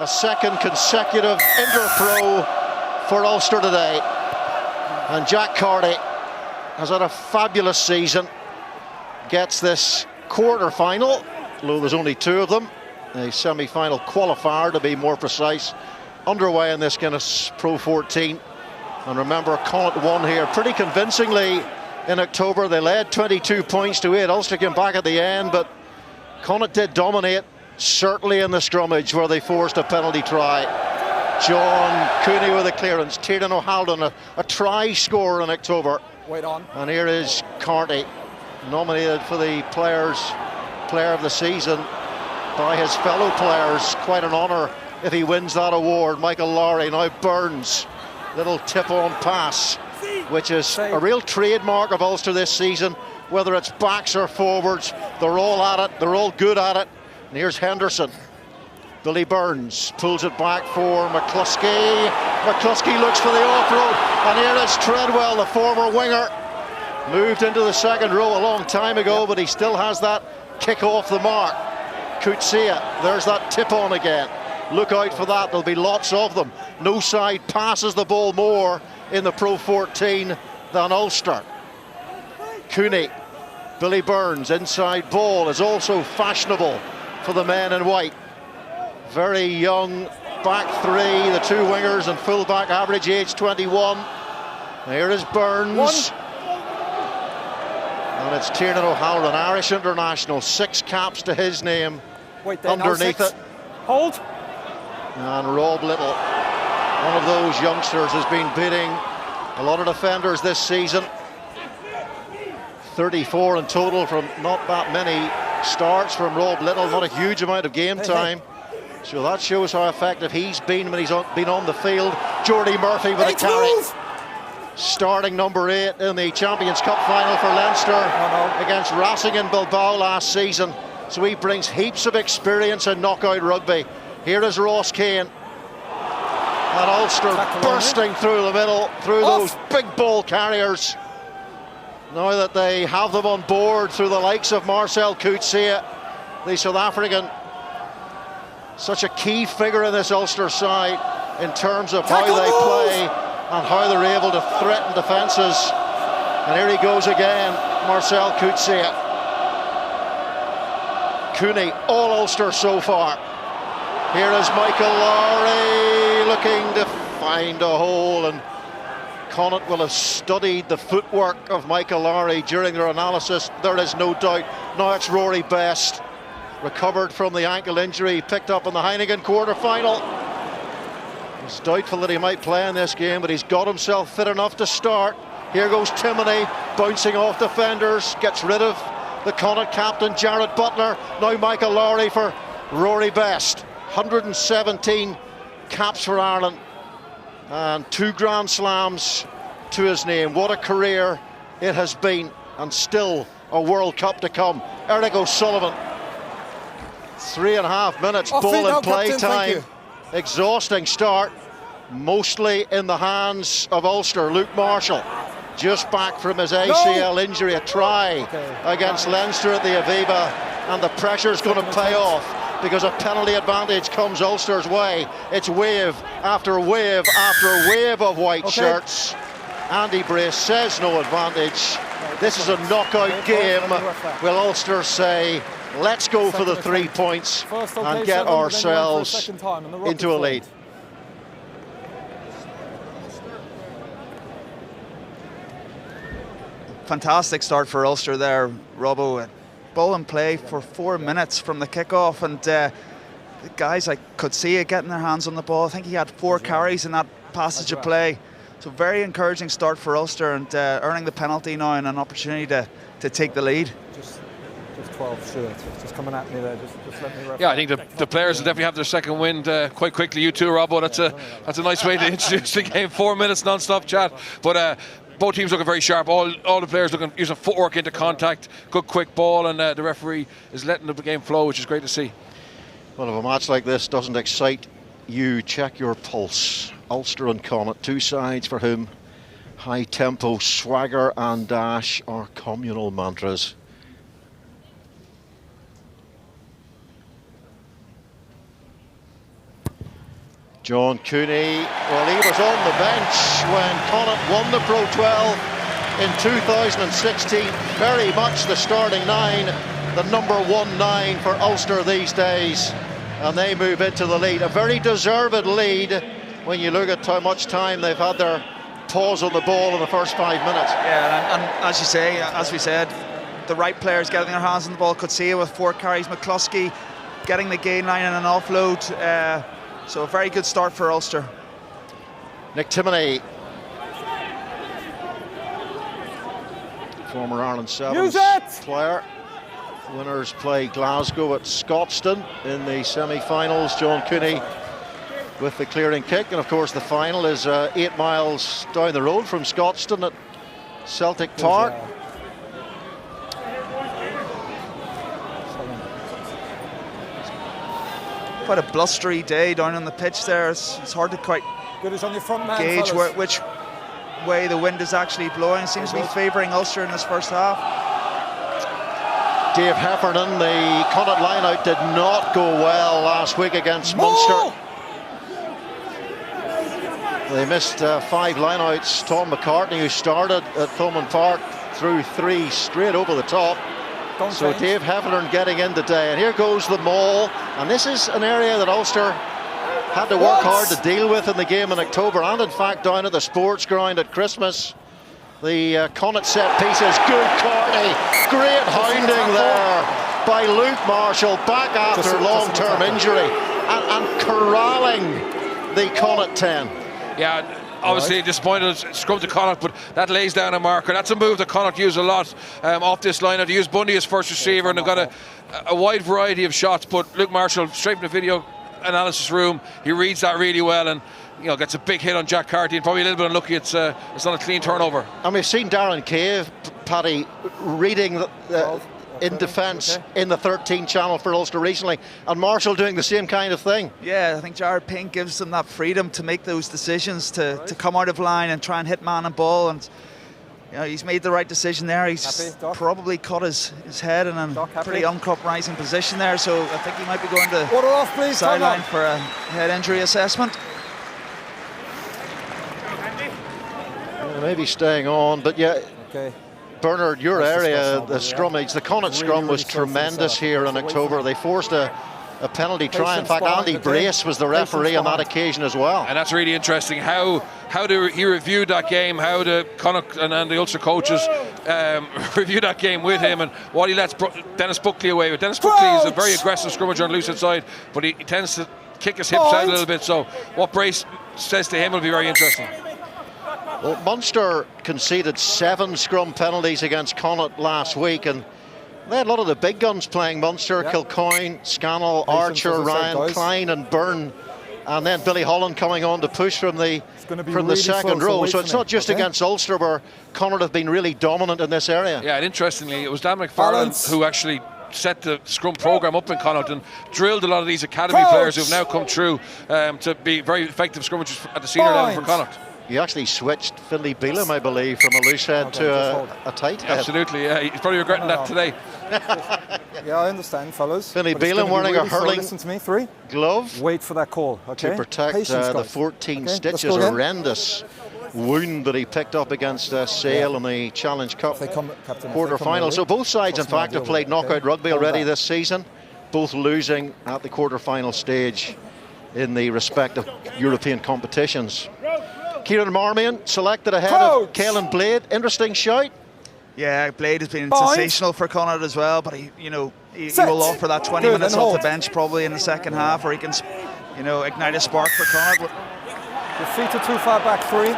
A second consecutive inter-throw for Ulster today. And Jack Carty has had a fabulous season. Gets this quarter-final, although there's only two of them. A semi-final qualifier, to be more precise, underway in this Guinness PRO14. And remember, Connacht won here pretty convincingly in October. They led 22 points to 8. Ulster came back at the end, but Connacht did dominate, certainly in the scrummage where they forced a penalty try. John Cooney with a clearance. Tiernan O'Halloran, a try scorer in October. Wait on. And here is Carty, nominated for the Player of the Season by his fellow players. Quite an honour if he wins that award. Michael Lowry, now Burns. Little tip-on pass, which is a real trademark of Ulster this season. Whether it's backs or forwards, they're all at it, they're all good at it. And here's Henderson. Billy Burns pulls it back for McCluskey. McCluskey looks for the off-road, and here is Treadwell, the former winger. Moved into the second row a long time ago, but he still has that kick off the mark. Coetzee, there's that tip-on again. Look out for that, there'll be lots of them. No side passes the ball more in the PRO14 than Ulster. Cooney, Billy Burns, inside ball is also fashionable for the men in white. Very young back three, the two wingers and full-back, average age 21. Here is Burns. And it's Tiernan O'Halloran, Irish international, 6 caps to his name. Wait there, underneath it. Hold. And Rob Little, one of those youngsters, has been beating a lot of defenders this season. 34 in total from not that many starts from Rob Little, not a huge amount of game time. So that shows how effective he's been when he's been on the field. Jordy Murphy with a carry. Starting number 8 in the Champions Cup final for Leinster against Racing in Bilbao last season. So he brings heaps of experience in knockout rugby. Here is Ross Kane. And Ulster bursting through the middle, through those big ball carriers. Now that they have them on board through the likes of Marcel Coetzee, the South African, such a key figure in this Ulster side in terms of how they play and how they're able to threaten defences. And here he goes again, Marcel Coetzee. Cooney, all Ulster so far. Here is Michael Lowry looking to find a hole, and Connacht will have studied the footwork of Michael Lowry during their analysis. There is no doubt. Now it's Rory Best, recovered from the ankle injury, picked up in the Heineken quarter-final. It's doubtful that he might play in this game, but he's got himself fit enough to start. Here goes Timoney, bouncing off defenders, gets rid of the Connacht captain, Jared Butler. Now Michael Lowry for Rory Best. 117 caps for Ireland and 2 Grand Slams to his name. What a career it has been, and still a World Cup to come. Eric O'Sullivan, 3.5 minutes ball in play time. Exhausting start, mostly in the hands of Ulster. Luke Marshall, just back from his ACL injury, a try against Leinster at the Aviva, and the pressure's going to pay off because a penalty advantage comes Ulster's way. It's wave after wave after wave of white shirts. Andy Brace says no advantage. This is a knockout game. Will Ulster say, let's go for the 3 points and get ourselves into a lead? Fantastic start for Ulster there, Robbo. Ball in play for 4 minutes from the kickoff, and the guys I could see it getting their hands on the ball. I think he had 4 carries in that passage of play. So very encouraging start for Ulster, and earning the penalty now and an opportunity to take the lead. Just 12 short, just coming at me there. Just let me referee. Yeah, I think the players will definitely have their second wind quite quickly. You too, Robbo. That's a nice way to introduce the game. 4 minutes non-stop chat, but. Both teams looking very sharp. All the players looking, using footwork into contact. Good quick ball, and the referee is letting the game flow, which is great to see. Well, if a match like this doesn't excite you, check your pulse. Ulster and Connacht, 2 sides for whom high tempo, swagger and dash are communal mantras. John Cooney, well, he was on the bench when Connacht won the Pro-12 in 2016. Very much the starting 9, the number 1-9 for Ulster these days. And they move into the lead. A very deserved lead when you look at how much time they've had their paws on the ball in the first 5 minutes. Yeah, and as you say, as we said, the right players getting their hands on the ball. Could see it with 4 carries. McCluskey getting the gain line and an offload. So a very good start for Ulster. Nick Timoney, former Ireland Sevens player. Winners play Glasgow at Scotstoun in the semi-finals. John Cooney with the clearing kick, and of course the final is 8 miles down the road from Scotstoun at Celtic Park. Quite a blustery day down on the pitch there. It's hard to quite Good as on your front man, gauge which way the wind is actually blowing. It seems to be favouring Ulster in this first half. Dave Heffernan, the Connacht line-out did not go well last week against Munster. They missed 5 line-outs. Tom McCartney, who started at Thomond Park, threw 3 straight over the top. So Dave Heffernan getting in today, and here goes the maul. And this is an area that Ulster had to work hard to deal with in the game in October, and in fact down at the sports ground at Christmas. The Connacht set pieces, good Carney, great hounding there by Luke Marshall, back after long-term injury, and corralling the Connacht 10. Yeah, obviously disappointed scrum to Connacht, but that lays down a marker. That's a move that Connacht use a lot off this line. They use Bundy as first receiver, and they've got a wide variety of shots, but Luke Marshall, straight from the video analysis room, he reads that really well, and gets a big hit on Jack Carty, and probably a little bit unlucky it's not a clean turnover. And we've seen Darren Cave, Paddy, reading in defence in the 13 channel for Ulster recently, and Marshall doing the same kind of thing. Yeah, I think Jared Pink gives them that freedom to make those decisions, to come out of line and try and hit man and ball, and he's made the right decision there. He's probably cut his head in a pretty uncompromising position there, so I think he might be going to sideline for a head injury assessment. Maybe staying on, but yeah. Okay. Bernard, your area, the scrummage, the Connacht scrum was tremendous here in October. They forced a penalty try. In fact, Andy Brace was the referee on that occasion as well. And that's really interesting. How he reviewed that game, how the Connacht and the Ulster coaches reviewed that game with him, and what he lets Dennis Buckley away with. Dennis Buckley is a very aggressive scrummager on loose inside, but he tends to kick his hips out a little bit. So what Brace says to him will be very interesting. Well, Munster conceded 7 scrum penalties against Connacht last week, and they had a lot of the big guns playing Munster, Kilcoyne, Scannell, Archer, Ryan, Klein and Byrne, and then Billy Holland coming on to push from the second row. So it's not just against Ulster where Connacht have been really dominant in this area. Yeah, and interestingly, it was Dan McFarlane who actually set the scrum programme up in Connacht and drilled a lot of these academy players who've now come through to be very effective scrummagers at the senior level for Connacht. You actually switched Finlay Bealham, I believe, from a loose head to a tight head. Absolutely, yeah. He's probably regretting that today. Yeah, I understand, fellas. Finlay Bealham wearing a hurling listen to me, 3 glove. Wait for that call, okay? To protect the 14 stitches, horrendous wound that he picked up against Sale in the Challenge Cup quarter-final. So both sides, in fact, have played knockout rugby already this season, both losing at the quarter-final stage in the respective European competitions. Kieran Marmion selected ahead of Caelan Blade. Interesting shout. Yeah, Blade has been sensational for Connacht as well, but he will offer that 20 minutes off the bench probably in the second half, or he can ignite a spark for Connacht. Your feet are too far back, 3.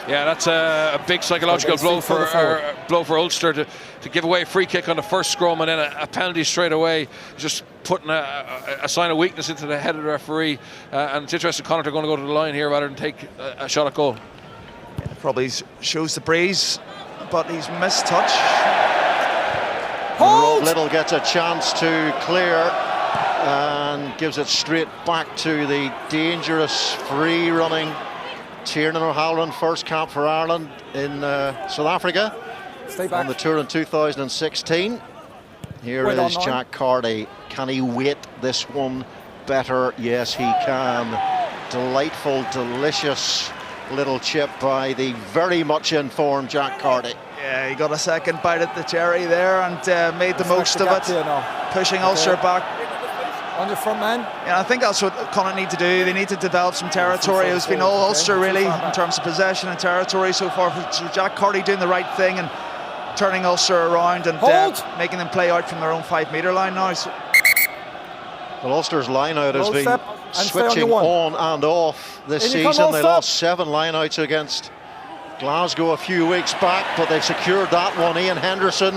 Yeah, that's a big psychological blow for Ulster to give away a free kick on the first scrum and then a penalty straight away, just putting a sign of weakness into the head of the referee. And it's interesting, Connacht are going to go to the line here rather than take a shot at goal. Yeah, probably shows the breeze, but he's missed touch. Rob Little gets a chance to clear and gives it straight back to the dangerous free-running Tiernan O'Halloran, first cap for Ireland in South Africa on the tour in 2016. Here is Jack Carty. Can he weight this one better. Yes, he can. Delightful, delicious little chip by the very much informed Jack Carty. Yeah, he got a second bite at the cherry there and made the most of it, pushing Ulster back. On your front man. Yeah, I think that's what Connacht need to do. They need to develop some territory. It's been all Ulster really in terms of possession and territory so far. So Jack Carty doing the right thing and turning Ulster around and making them play out from their own 5 metre line now. So well, Ulster's line-out has been switching on and off this season. They lost 7 line-outs against Glasgow a few weeks back, but they've secured that one. Ian Henderson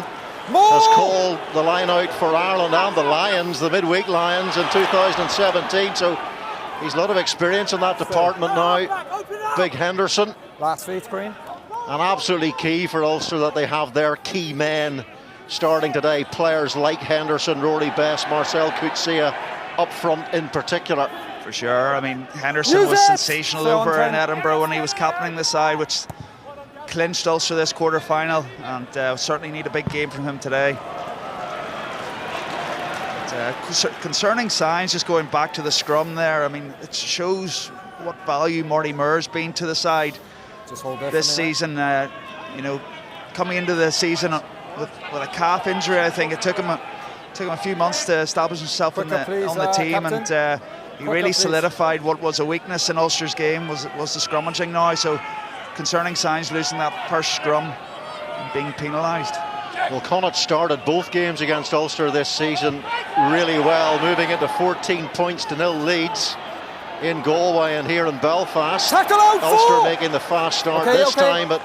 has called the line-out for Ireland and the Lions, the midweek Lions, in 2017. So he's a lot of experience in that department now. Big Henderson. Last feed screen. And absolutely key for Ulster that they have their key men starting today. Players like Henderson, Rory Best, Marcel Coetzee up front in particular. For sure. I mean, Henderson was sensational over in Edinburgh when he was captaining the side, which clinched Ulster this quarter-final, and certainly need a big game from him today. But, concerning signs, just going back to the scrum there, I mean, it shows what value Marty Moor's been to the side this season. You know, coming into the season with a calf injury, I think it took him a few months to establish himself on the team, and he really solidified what was a weakness in Ulster's game was the scrummaging now. So concerning signs, losing that first scrum and being penalised. Well, Connacht started both games against Ulster this season really well, moving into 14 points to 0 leads in Galway and here in Belfast. Ulster making the fast start this time, but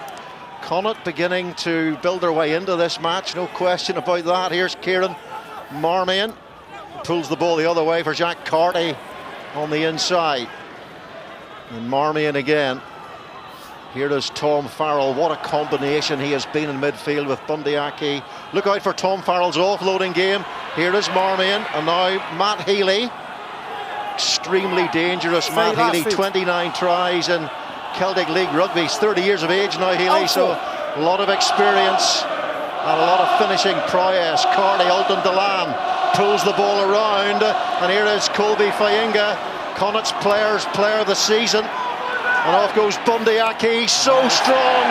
Connacht beginning to build their way into this match, no question about that. Here's Kieran Marmion, pulls the ball the other way for Jack Carty on the inside. And Marmion again. Here is Tom Farrell. What a combination he has been in midfield with Bundyaki. Look out for Tom Farrell's offloading game. Here is Marmion, and now Matt Healy. Extremely dangerous Matt Healy, 29 tries in Celtic League Rugby. He's 30 years of age now, Healy, so a lot of experience and a lot of finishing prowess. Carty, Alton Delan pulls the ball around, and here is Colby Fainga, Connacht's player of the season. And off goes Bundyaki, so strong.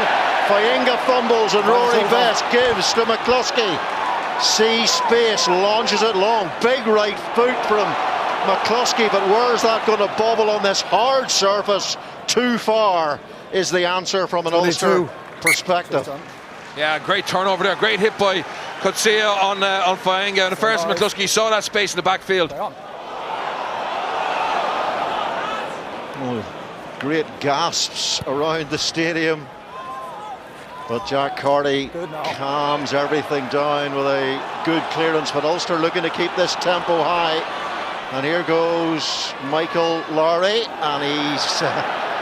Fainga fumbles and Rory Best gives to McCluskey. Sees space, launches it long. Big right foot from McCluskey, but where's that going to bobble on this hard surface? Too far is the answer from an Ulster perspective. Yeah, great turnover there. Great hit by Coetzee on Fainga. And the first McCluskey saw that space in the backfield. Great gasps around the stadium, but Jack Carty calms everything down with a good clearance. But Ulster looking to keep this tempo high, and here goes Michael Lowry, and he's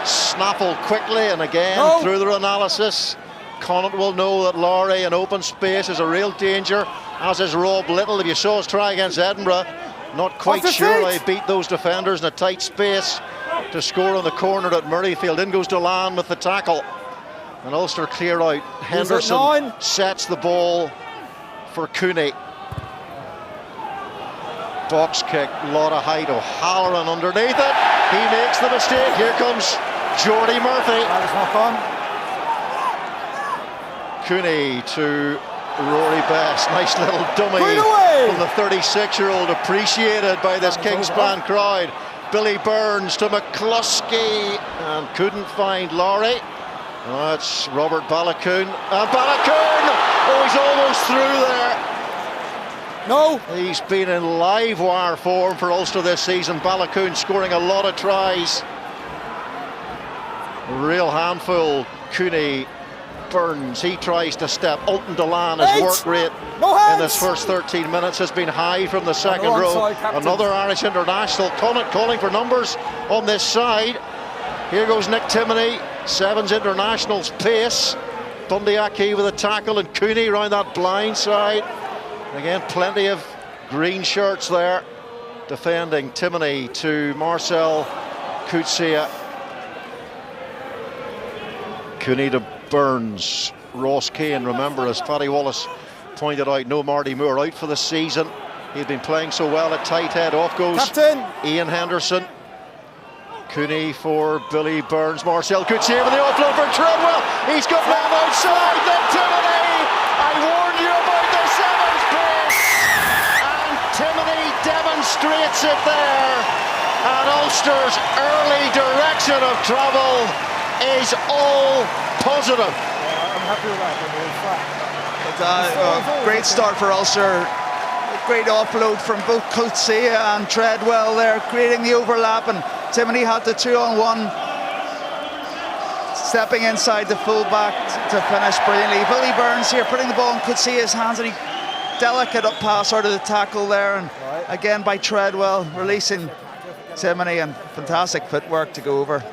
snaffled quickly, and again through their analysis Connacht will know that Lowry in open space is a real danger, as is Rob Little. If you saw his try against Edinburgh, not quite sure they beat those defenders in a tight space to score on the corner at Murrayfield. In goes Delan with the tackle, and Ulster clear out. Henderson sets the ball for Cooney. Box kick, lot of height. O'Halloran underneath it. He makes the mistake. Here comes Jordy Murphy. That is not fun. Cooney to Rory Best. Nice little dummy from the 36-year-old, appreciated by this Kingspan crowd. Billy Burns to McCluskey, and couldn't find Lowry. That's Robert Balakoon. And Balakoon! Oh, he's almost through there. No. He's been in live wire form for Ulster this season. Balakoon scoring a lot of tries. A real handful. Cooney, Burns, he tries to step. Alton Delan, his work rate in his first 13 minutes has been high from the second row. Another Irish international. Connacht calling for numbers on this side. Here goes Nick Timoney, Sevens international's pace. Bundyaki with a tackle, and Cooney around that blind side. Again, plenty of green shirts there defending. Timoney to Marcel Coetzee. Cooney to Burns. Ross Kane, remember, as Paddy Wallace pointed out, no Marty Moore out for the season. He'd been playing so well at tight head. Off goes Captain. Ian Henderson. Cooney for Billy Burns. Marcel Coetzee with the offload for Treadwell. He's got man outside. Then Timoney. I warned you about the seventh place. And Timoney demonstrates it there. And Ulster's early direction of travel is all positive. Yeah, I'm happy with that. Great start for Ulster. Great offload from both Coetzee and Treadwell there, creating the overlap, and Timoney had the 2-on-1, stepping inside the fullback to finish brilliantly. Billy Burns here putting the ball in Coetzee's hands, and he delicate up pass out of the tackle there, and again by Treadwell releasing Timoney, and fantastic footwork to go over.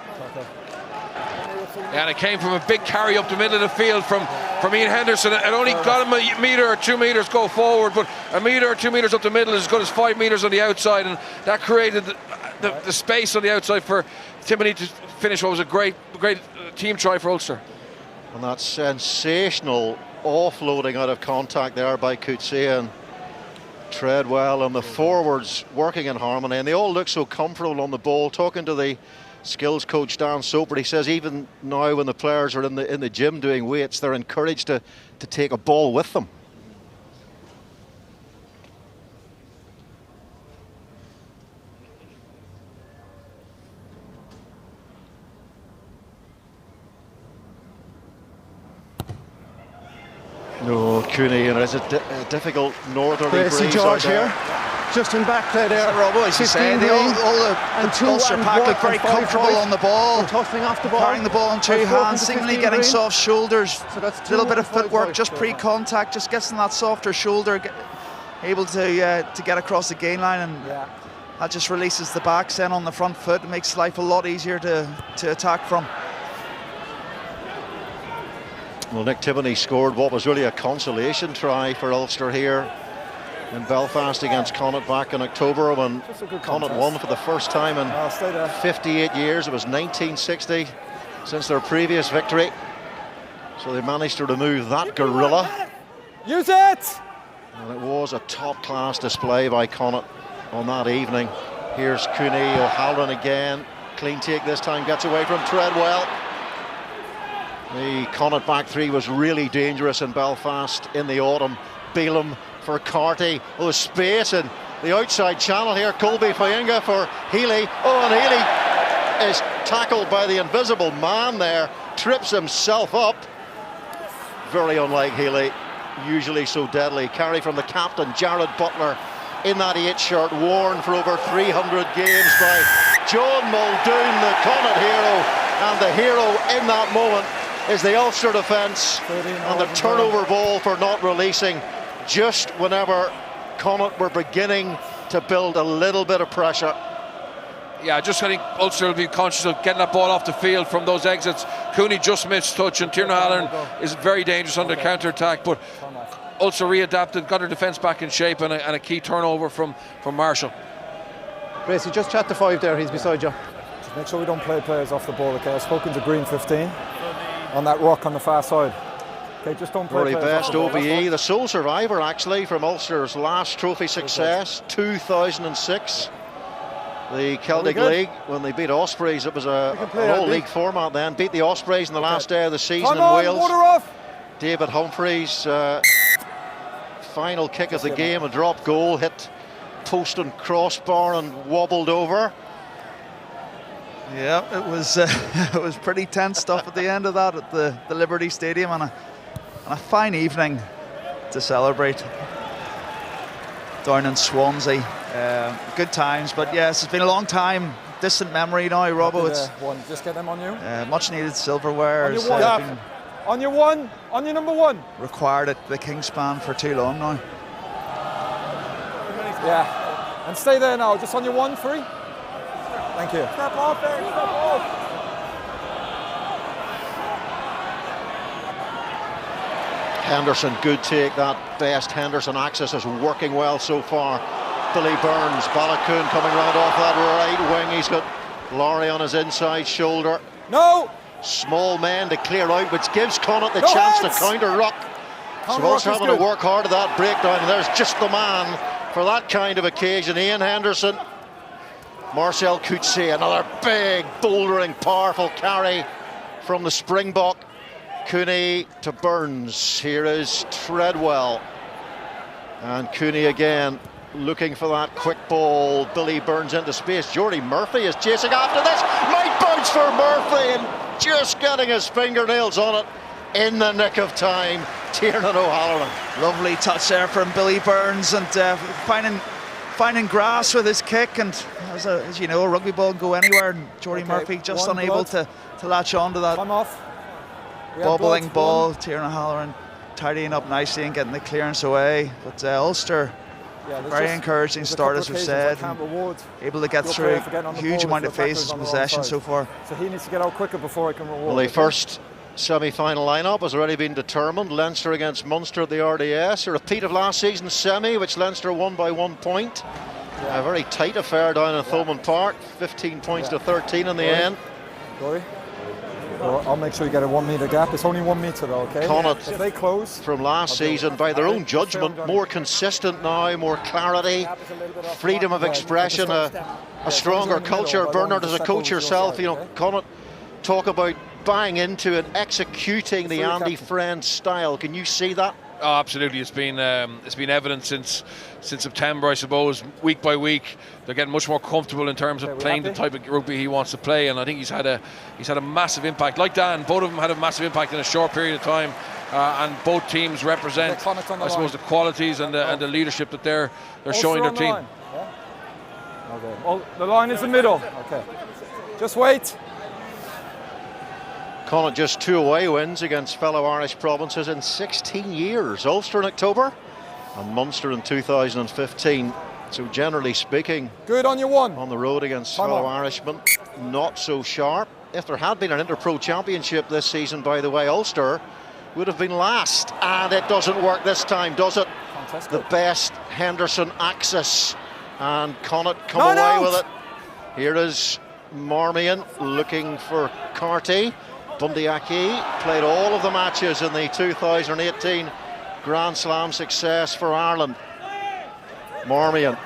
And it came from a big carry up the middle of the field from Ian Henderson. It only got him a metre or 2 metres go forward, but a metre or 2 metres up the middle is as good as 5 metres on the outside, and that created the space on the outside for Timoney to finish what was a great team try for Ulster. And that sensational offloading out of contact there by Coetzee and Treadwell, and the forwards working in harmony, and they all look so comfortable on the ball. Talking to the skills coach Dan Soper, he says even now when the players are in the gym doing weights, they're encouraged to take a ball with them. No, Cooney, and it's a difficult northerly breeze George out there. here. Just in back play there. Robbo, as you say, all the Ulster pack look very comfortable on the ball, tossing off the ball, carrying the ball in 2 hands, seemingly getting soft shoulders. So that's a little bit of footwork just pre-contact, just getting that softer shoulder, able to get across the gain line, and that just releases the backs then on the front foot. It makes life a lot easier to attack from. Well, Nick Timoney scored what was really a consolation try for Ulster here in Belfast against Connacht back in October, when Connacht won for the first time in 58 years. It was 1960 since their previous victory. So they managed to remove that gorilla. Use it! And it was a top-class display by Connacht on that evening. Here's Cooney, O'Halloran again. Clean take this time, gets away from Treadwell. The Connacht back three was really dangerous in Belfast in the autumn. Beelum for Carty. Oh, space in the outside channel here. Colby Fainga for Healy. Oh, and Healy is tackled by the invisible man there. Trips himself up. Very unlike Healy. Usually so deadly. Carry from the captain, Jared Butler, in that 8 shirt, worn for over 300 games by John Muldoon, the Connacht hero. And the hero in that moment is the Ulster defence, and the turnover ball for not releasing just whenever Connacht were beginning to build a little bit of pressure. Yeah, just I think Ulster will be conscious of getting that ball off the field from those exits. Cooney just missed touch, and Tiernan O'Halloran is very dangerous under counter-attack, but Ulster readapted, got their defence back in shape, and a key turnover from Marshall. Gracie, just chat to 5 there, he's beside you. Just make sure we don't play players off the ball, okay? I've spoken to Green 15 on that rock on the far side. Okay, just don't play Very players best off the ball. OBE, the sole survivor actually from Ulster's last trophy success, 2006. The Celtic League, when they beat Ospreys, it was an all-league format then. Beat the Ospreys in the last day of the season in Wales. Water off. David Humphreys, final kick of the game, a drop goal, hit post and crossbar and wobbled over. Yeah, it was it was pretty tense stuff at the end of that at the Liberty Stadium, and a fine evening to celebrate down in Swansea. Good times, but yes, it's been a long time, distant memory now, Robbo. It's just get them on you. much needed silverware. On your number one. Required at the Kingspan for too long now. Yeah, and stay there now, just on your 1-3. Thank you. Step off there, step off. Henderson, good take. That best Henderson axis is working well so far. Billy Burns, Balakoon coming round off that right wing. He's got Laurie on his inside shoulder. No! Small men to clear out, which gives Connacht the chance to counter-ruck. So Ulster having to work hard at that breakdown, and there's just the man for that kind of occasion. Ian Henderson, Marcel Coetzee, another big, bouldering, powerful carry from the Springbok. Cooney to Burns. Here is Treadwell. And Cooney again looking for that quick ball. Billy Burns into space. Jordy Murphy is chasing after this. Might bounce for Murphy and just getting his fingernails on it in the nick of time. Tiernan O'Halloran. Lovely touch there from Billy Burns, and finding grass with his kick, and as you know, a rugby ball can go anywhere, and Jordy Murphy just unable to latch on to that bubbling ball. Tiernan O'Halloran tidying up nicely and getting the clearance away. But Ulster, very encouraging start, as we've said, able to get through a huge amount of phases of possession so far. So he needs to get out quicker before he can reward. Well, the first semi-final lineup has already been determined. Leinster against Munster at the RDS, a repeat of last season's semi, which Leinster won by 1 point. A very tight affair down in Thomond Park, 15 points to 13 in the end. Sorry. Well, I'll make sure you get a 1 metre gap. It's only 1 metre though, okay? Connacht, if they close from last season, by their own judgment, more consistent now, more clarity, freedom of expression, a stronger culture. Bernard, as a coach yourself, you know, Connacht talk about buying into and executing the Andy Friend style. Can you see that? Oh, absolutely. It's been evident since September, I suppose. Week by week, they're getting much more comfortable in terms of playing the type of rugby he wants to play, and I think he's had a massive impact. Like Dan, both of them had a massive impact in a short period of time, and both teams represent, I suppose, the qualities and the leadership that they're showing their team. Okay. Well, the line is the middle. Okay. Just wait. Connacht just 2 away wins against fellow Irish provinces in 16 years. Ulster in October and Munster in 2015. So generally speaking, good on your one. On the road against fellow Irishmen, not so sharp. If there had been an Inter-Pro Championship this season, by the way, Ulster would have been last. And it doesn't work this time, does it? Fantastic. The best Henderson axis. And Connacht come away with it. Here is Marmion looking for Carty. Bundyaki played all of the matches in the 2018 Grand Slam success for Ireland. Marmion,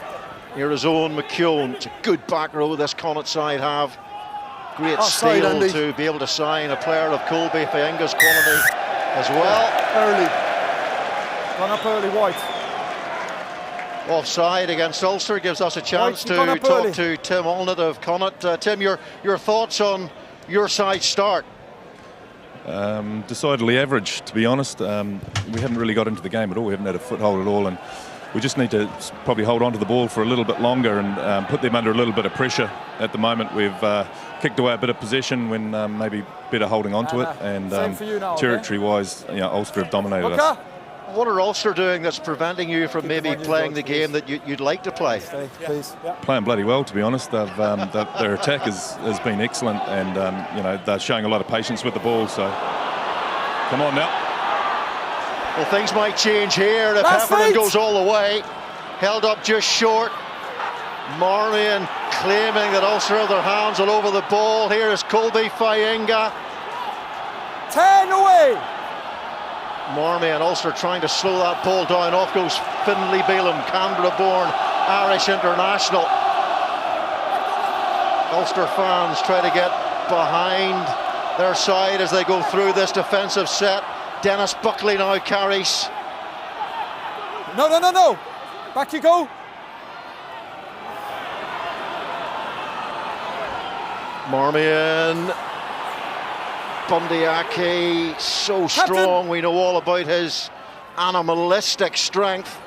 here is Owen McKeown. It's a good back row this Connacht side have. Great steal to be able to sign a player of Colby Fayenga's quality as well. Early. Gone up early, White. Offside against Ulster gives us a chance to talk to Tim Allnut of Connacht. Tim, your thoughts on your side's start? Decidedly average, to be honest. We haven't really got into the game at all. We haven't had a foothold at all, and we just need to probably hold on to the ball for a little bit longer and put them under a little bit of pressure. At the moment, we've kicked away a bit of possession when maybe better holding on to it, and territory-wise, you know, Ulster have dominated us. What are Ulster doing that's preventing you from maybe playing the game that you'd like to play? Playing bloody well, to be honest. Their attack has been excellent, and you know, they're showing a lot of patience with the ball. So, come on now. Well, things might change here if Heffernan goes all the way. Held up just short. Marmion claiming that Ulster have their hands all over the ball. Here is Colby Fayenga. 10 away. Marmion, Ulster trying to slow that ball down. Off goes Finlay Bealham, Canberra-born Irish international. Ulster fans try to get behind their side as they go through this defensive set. Dennis Buckley now carries. No. Back you go. Marmion. Bundyaki, so strong. We know all about his animalistic strength.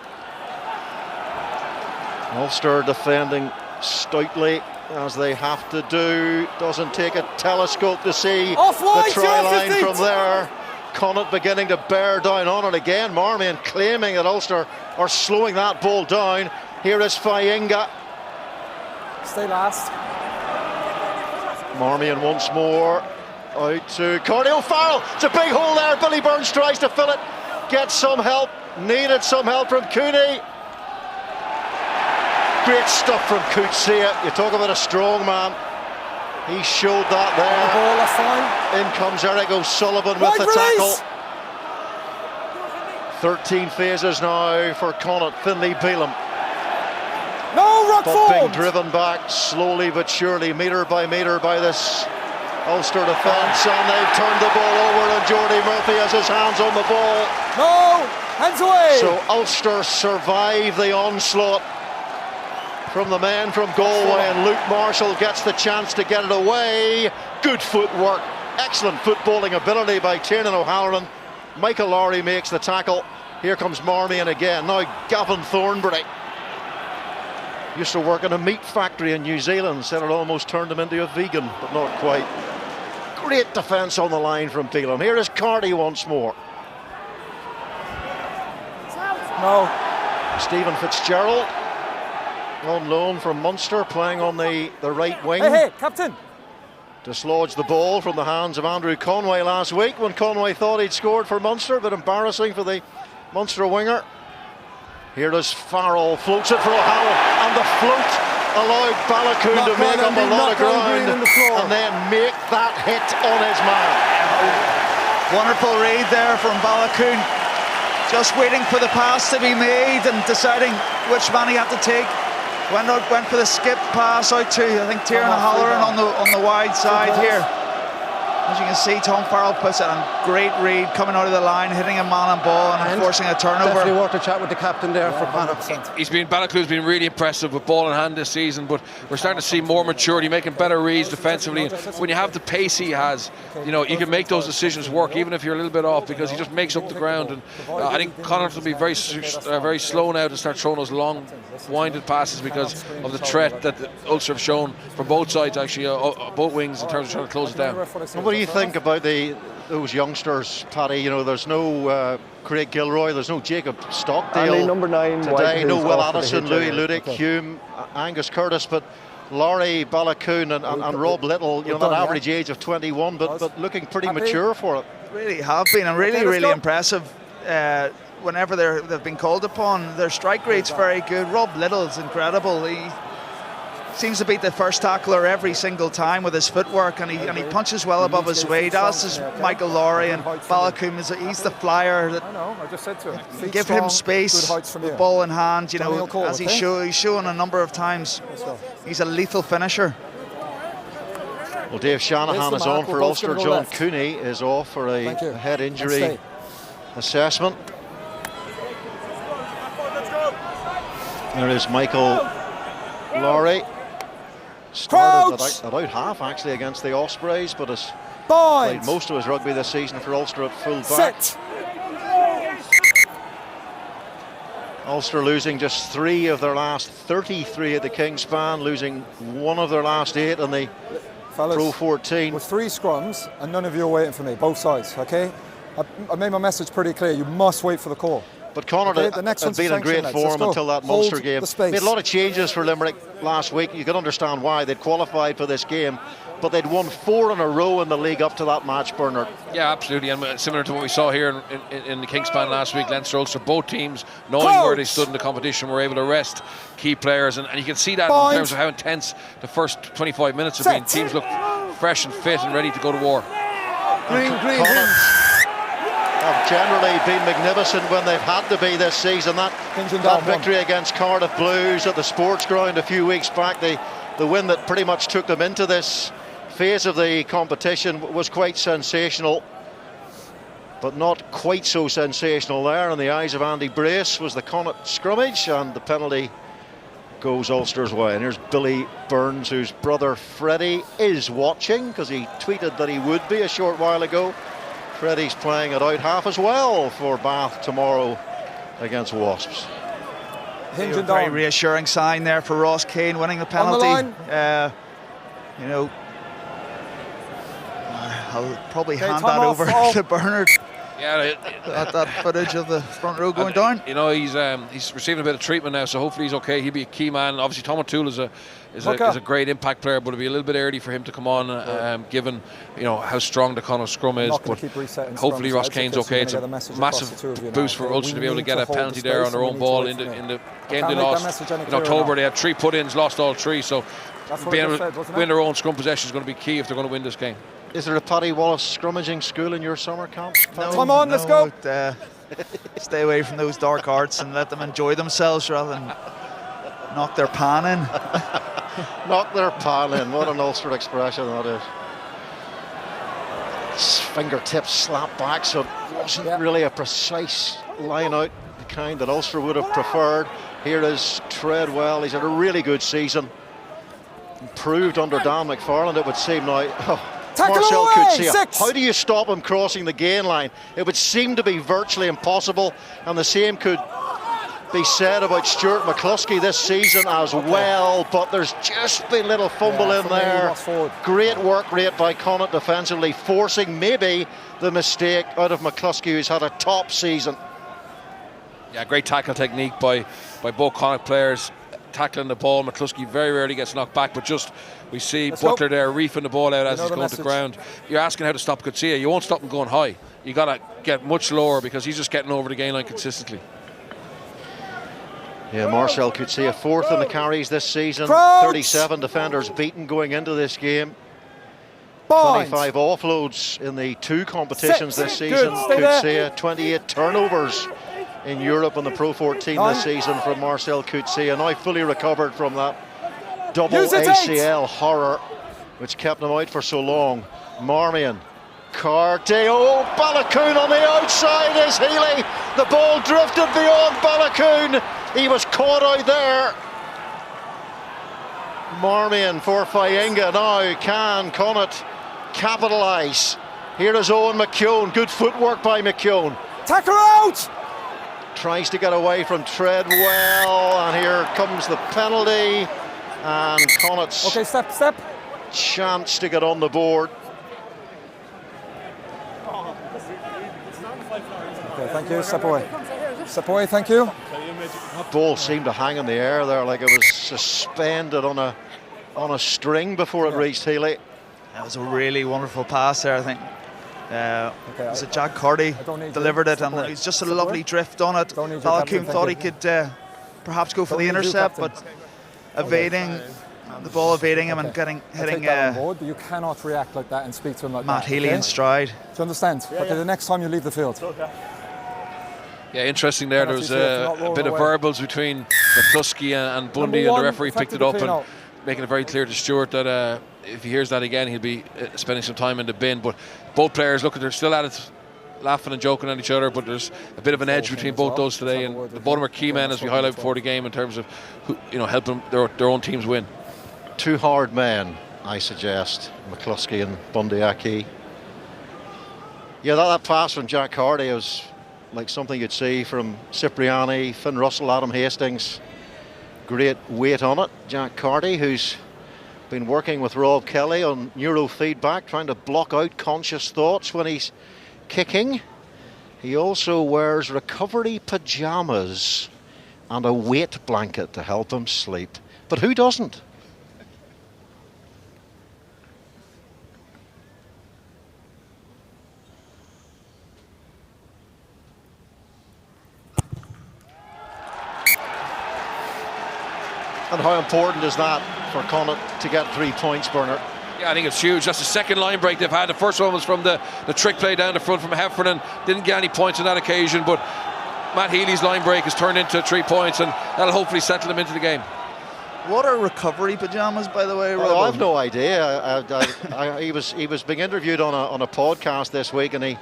Ulster defending stoutly, as they have to do. Doesn't take a telescope to see the try line from there. Connacht beginning to bear down on it again. Marmion claiming that Ulster are slowing that ball down. Here is Fayenga. Stay last. Marmion once more. Out to Cordy O'Farrell. It's a big hole there. Billy Burns tries to fill it. Gets some help. Needed some help from Cooney. Great stuff from Coetzee. You talk about a strong man. He showed that there. In comes Eric O'Sullivan with the tackle. 13 phases now for Connacht. Finlay Bealham. Rock but being forward. driven back slowly but surely, metre by metre, by this Ulster defence, and they've turned the ball over, and Jordy Murphy has his hands on the ball. No, hands away. So Ulster survive the onslaught from the men from Galway, and Luke Marshall gets the chance to get it away. Good footwork, excellent footballing ability by Tiernan O'Halloran. Michael Lowry makes the tackle. Here comes Marmion again. Now Gavin Thornbury used to work in a meat factory in New Zealand, said it almost turned him into a vegan, but not quite. Great defence on the line from Phelan. Here is Carty once more. No. Stephen Fitzgerald on loan from Munster, playing on the right wing. Hey, captain. Dislodged the ball from the hands of Andrew Conway last week when Conway thought he'd scored for Munster, but embarrassing for the Munster winger. Here is Farrell, floats it for O'Halloran, and the float allowed Balakoon to make up a lot of ground and then make that hit on his man. Wonderful read there from Balakoon. Just waiting for the pass to be made and deciding which man he had to take. Went for the skip pass out to, I think, Tiernan O'Halloran on the wide side here. As you can see, Tom Farrell puts it on. Great read coming out of the line, hitting a man on ball and forcing a turnover. Definitely worth a chat with the captain there for Connacht. Balakoon's been really impressive with ball in hand this season, but we're starting to see more maturity, making better reads defensively. When you have the pace he has, you know, you can make those decisions work even if you're a little bit off, because he just makes up the ground. And I think Connacht will be very slow now to start throwing those long winded passes because of the threat that the Ulster have shown from both sides, actually, both wings, in terms of trying to close it down. And what do you think about those youngsters, Paddy? You know, there's no Craig Gilroy, there's no Jacob Stockdale Only number 9 today, no Will off Addison, Louis Ludick, Hume, Angus Curtis, but Laurie, Balakoon and Rob Little, you know, that average age of 21, but looking pretty mature for it. Really have been, and really impressive. Whenever they've been called upon, their strike rate's very good. Rob Little's incredible. He seems to beat the first tackler every single time with his footwork, and he punches well above his weight, as does Michael Lowry. And Balakoon, he's the flyer that, I know, I just said to him. give him space with ball in hand, you know, as he's shown a number of times. He's a lethal finisher. Well, Dave Shanahan is on for Ulster. John Cooney is off for a head injury assessment. There is Michael Lowry. Started at out half actually against the Ospreys, but has played most of his rugby this season for Ulster at full back. Ulster losing just 3 of their last 33 at the Kingspan, losing 1 of their last 8 in the Pro14. With 3 scrums, and none of you are waiting for me, both sides, okay? I made my message pretty clear. You must wait for the call. But Connacht had been in great form until that Munster game. Made a lot of changes for Limerick last week. You can understand why. They'd qualified for this game, but they'd won 4 in a row in the league up to that match, Bernard. Yeah, absolutely, and similar to what we saw here in the Kingspan last week, Leinster, Ulster, both teams, knowing where they stood in the competition, were able to rest key players, and you can see that in terms of how intense the first 25 minutes have been. Teams look fresh and fit and ready to go to war. Green. Have generally been magnificent when they've had to be this season. That victory against Cardiff Blues at the sports ground a few weeks back, the win that pretty much took them into this phase of the competition, was quite sensational, but not quite so sensational there in the eyes of Andy Brace was the Connacht scrummage, and the penalty goes Ulster's way. And here's Billy Burns, whose brother Freddie is watching, because he tweeted that he would be a short while ago. Freddie's playing at out half as well for Bath tomorrow against Wasps. A very reassuring sign there for Ross Kane winning the penalty. You know, I'll probably hand that over to Bernard. Yeah, that footage of the front row going down. You know, he's receiving a bit of treatment now, so hopefully he's okay. He'll be a key man. Obviously, Tom O'Toole is a great impact player, but it'll be a little bit early for him to come on, given how strong the Connacht scrum is. But hopefully Ross Kane's okay. It's a massive boost for Ulster to be able to get a penalty there on their own ball in the game they lost in October. They had 3 put-ins, lost all 3. So being able to win their own scrum possession is going to be key if they're going to win this game. Is there a Paddy Wallace scrummaging school in your summer camp? No, come on, let's go. Stay away from those dark arts and let them enjoy themselves rather than Knock their pan in. Knock their pan in. What an Ulster expression that is. Fingertips slap back, so it wasn't really a precise line out, the kind that Ulster would have preferred. Here is Treadwell. He's had a really good season. Improved under Dan McFarland, it would seem now. Marcel Coetzee. How do you stop him crossing the gain line? It would seem to be virtually impossible, and the same could be said about Stuart McCluskey this season as well, but there's just been a little fumble in there. Great work rate by Connacht defensively, forcing maybe the mistake out of McCluskey, who's had a top season. Yeah, great tackle technique by both Connacht players, tackling the ball. McCluskey very rarely gets knocked back, but just we see Butler there reefing the ball out as he's going to ground. You're asking how to stop Coetzee. You won't stop him going high. You got to get much lower because he's just getting over the gain line consistently. Yeah, Marcel Coetzee, fourth in the carries this season. 37 defenders beaten going into this game. 25 offloads in the two competitions this season. Coetzee, 28 turnovers in Europe on the Pro14 this season from Marcel Coetzee, and now fully recovered from that double ACL horror which kept him out for so long. Marmion, Carty, Balakoon on the outside is Healy. The ball drifted beyond Balakoon. He was caught out there. Marmion for Fayenga now. Can Connacht capitalise? Here is Owen McKeown. Good footwork by McKeown. Tackle out! Tries to get away from Treadwell, and here comes the penalty. And Connacht's step. chance to get on the board. Okay, thank you. Step away. Step away, thank you. That ball seemed to hang in the air there, like it was suspended on a string before it reached Healy. That was a really wonderful pass there, I think. Was it Jack Carty delivered it, and it was just a lovely drift on it. Balakoon thought he could perhaps go for the intercept, but evading the ball, evading him and hitting but you cannot react like that and speak to him like Matt that. Healy in stride. Do you understand? Okay, the next time you leave the field. Yeah, interesting there. There was a bit of verbals between McCluskey and Bundy, and the referee picked it up and making it very clear to Stuart that if he hears that again, he'll be spending some time in the bin. But both players, look, they're still at it, laughing and joking at each other, but there's a bit of an edge between both those today, and the bottom are key men, as we highlighted before the game, in terms of helping their own teams win. Two hard men, I suggest, McCluskey and Bundy. Yeah, that pass from Jack Carty was like something you'd see from Cipriani, Finn Russell, Adam Hastings. Great weight on it. Jack Carty, who's been working with Rob Kelly on neurofeedback, trying to block out conscious thoughts when he's kicking. He also wears recovery pajamas and a weight blanket to help him sleep. But who doesn't? And how important is that for Connacht to get 3 points, Bernard? Yeah, I think it's huge. That's the second line break they've had. The first one was from the trick play down the front from Heffernan. Didn't get any points on that occasion, but Matt Healy's line break has turned into 3 points, and that'll hopefully settle him into the game. What are recovery pajamas, by the way, Rob? Oh, I've no idea. He was being interviewed on a podcast this week, and he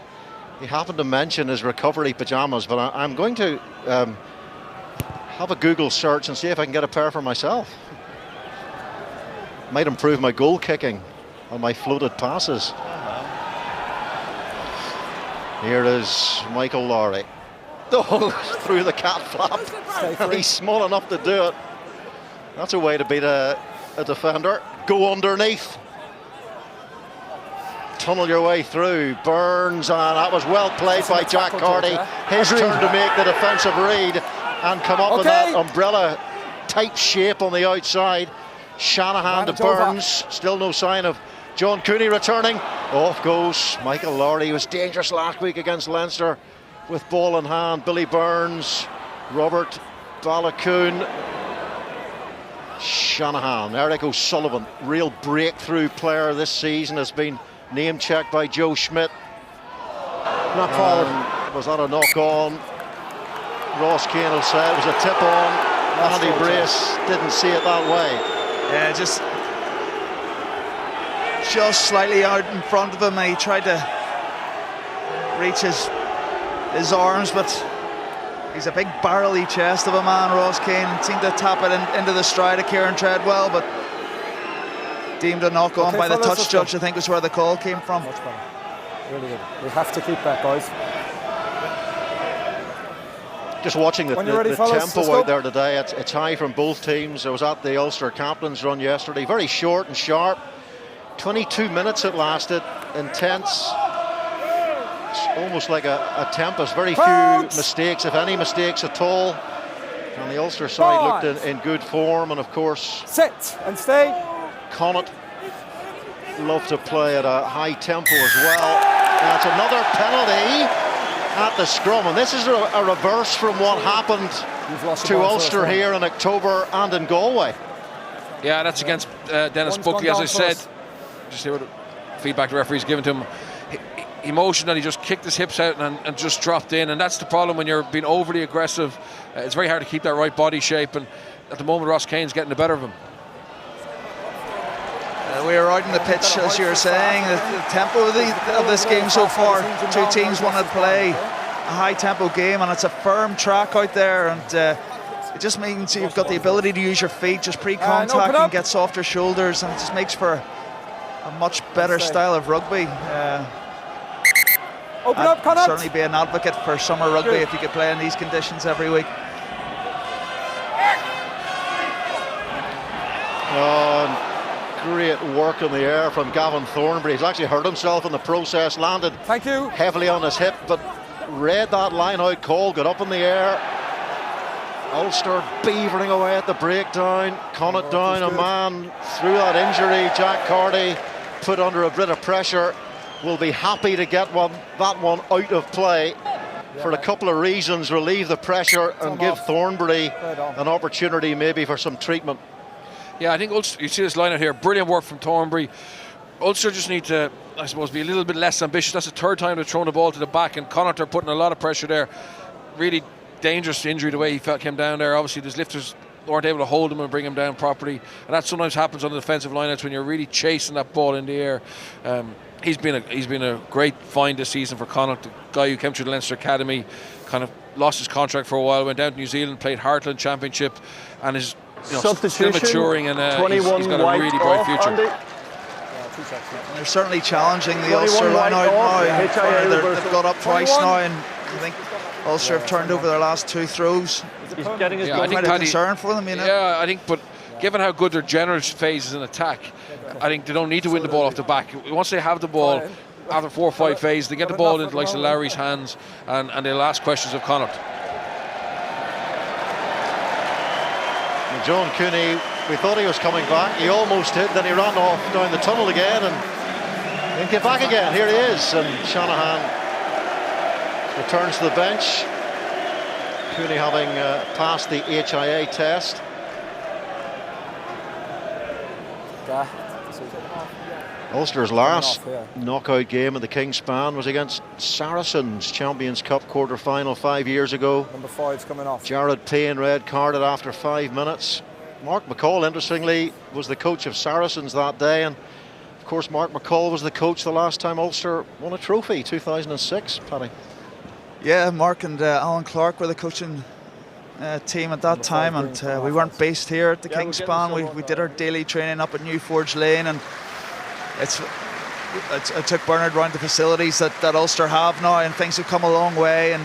happened to mention his recovery pajamas, but I'm going to have a Google search and see if I can get a pair for myself. Might improve my goal kicking on my floated passes. Here is Michael Lowry. Oh, through the cat flap. He's small enough to do it. That's a way to beat a defender. Go underneath. Tunnel your way through. Burns, and that was well played by Jack Carty. His turn to make the defensive read and come up with that umbrella type shape on the outside. Shanahan to Burns. Still no sign of John Cooney returning. Off goes Michael Lowry. He was dangerous last week against Leinster with ball in hand. Billy Burns, Robert Balakoon, Shanahan. Eric O'Sullivan, real breakthrough player this season, has been name checked by Joe Schmidt. Not forward. Was that a knock on? Ross Kane will say it was a tip on. Andy Brace didn't see it that way. Yeah, just slightly out in front of him. He tried to reach his arms, but he's a big barrel-y chest of a man, Ross Keane, and seemed to tap it into the stride of Kieran Treadwell, but deemed a knock-on by the touch judge, I think was where the call came from. Much better. Really good. We have to keep that, guys. Just watching the fellas, tempo out there today, it's high from both teams. I was at the Ulster Captain's run yesterday, very short and sharp. 22 minutes it lasted, intense. It's almost like a tempest, very few mistakes, if any mistakes at all. And the Ulster side looked in good form, and of course, sit and stay. Connacht love to play at a high tempo as well. That's another penalty at the scrum, and this is a reverse from what happened to Ulster here in October and in Galway. Yeah, that's against Dennis Buckley, as I said. Just hear what feedback the referee's given to him. He motioned and he just kicked his hips out and just dropped in, and that's the problem when you're being overly aggressive. It's very hard to keep that right body shape, and at the moment Ross Kane's getting the better of him. We are out in the pitch, as you were saying. The tempo of this game so far, two teams want to play a high-tempo game, and it's a firm track out there, and it just means you've got the ability to use your feet, just pre-contact and get softer shoulders, and it just makes for a much better style of rugby. Open up, Connacht. Certainly be an advocate for summer rugby if you could play in these conditions every week. Great work in the air from Gavin Thornbury. He's actually hurt himself in the process, landed heavily on his hip, but read that line out call, got up in the air. Ulster beavering away at the breakdown. Connacht down a man through that injury. Jack Carty put under a bit of pressure. Will be happy to get that one out of play for a couple of reasons. Relieve the pressure and give Thornbury an opportunity maybe for some treatment. Yeah, I think Ulster, you see this line out here, brilliant work from Thornbury. Ulster just need to, I suppose, be a little bit less ambitious. That's the third time they've thrown the ball to the back, and Connacht are putting a lot of pressure there. Really dangerous injury the way he came down there. Obviously, those lifters weren't able to hold him and bring him down properly, and that sometimes happens on the defensive lineouts when you're really chasing that ball in the air. He's been a great find this season for Connacht. The guy who came through the Leinster Academy, kind of lost his contract for a while, went down to New Zealand, played Heartland Championship, and is still maturing, and he's got a really bright future. They're certainly challenging the Ulster line out now. They've got up twice now, and I think Ulster have turned over their last two throws. He's getting his quite a concern for them, you know. Yeah, I think, but given how good their general phase is in attack, I think they don't need to win the ball off the back. Once they have the ball, after 4 or 5 phases, they get the ball into like Lowry's hands, and they'll ask questions of Connacht. John Cooney, we thought he was coming back. He almost did, then he ran off down the tunnel again and get back again. Here he is, and Shanahan returns to the bench. Cooney having passed the HIA test. Ulster's last knockout game of the Kingspan was against Saracens, Champions Cup quarter-final 5 years ago. Number 5's coming off. Jared Payne red carded after 5 minutes. Mark McCall, interestingly, was the coach of Saracens that day, and of course Mark McCall was the coach the last time Ulster won a trophy, 2006, Paddy. Yeah, Mark and Alan Clark were the coaching team at that time, and we weren't based here at the Kingspan. We did our daily training up at New Forge Lane, and I took Bernard round the facilities that Ulster have now, and things have come a long way. And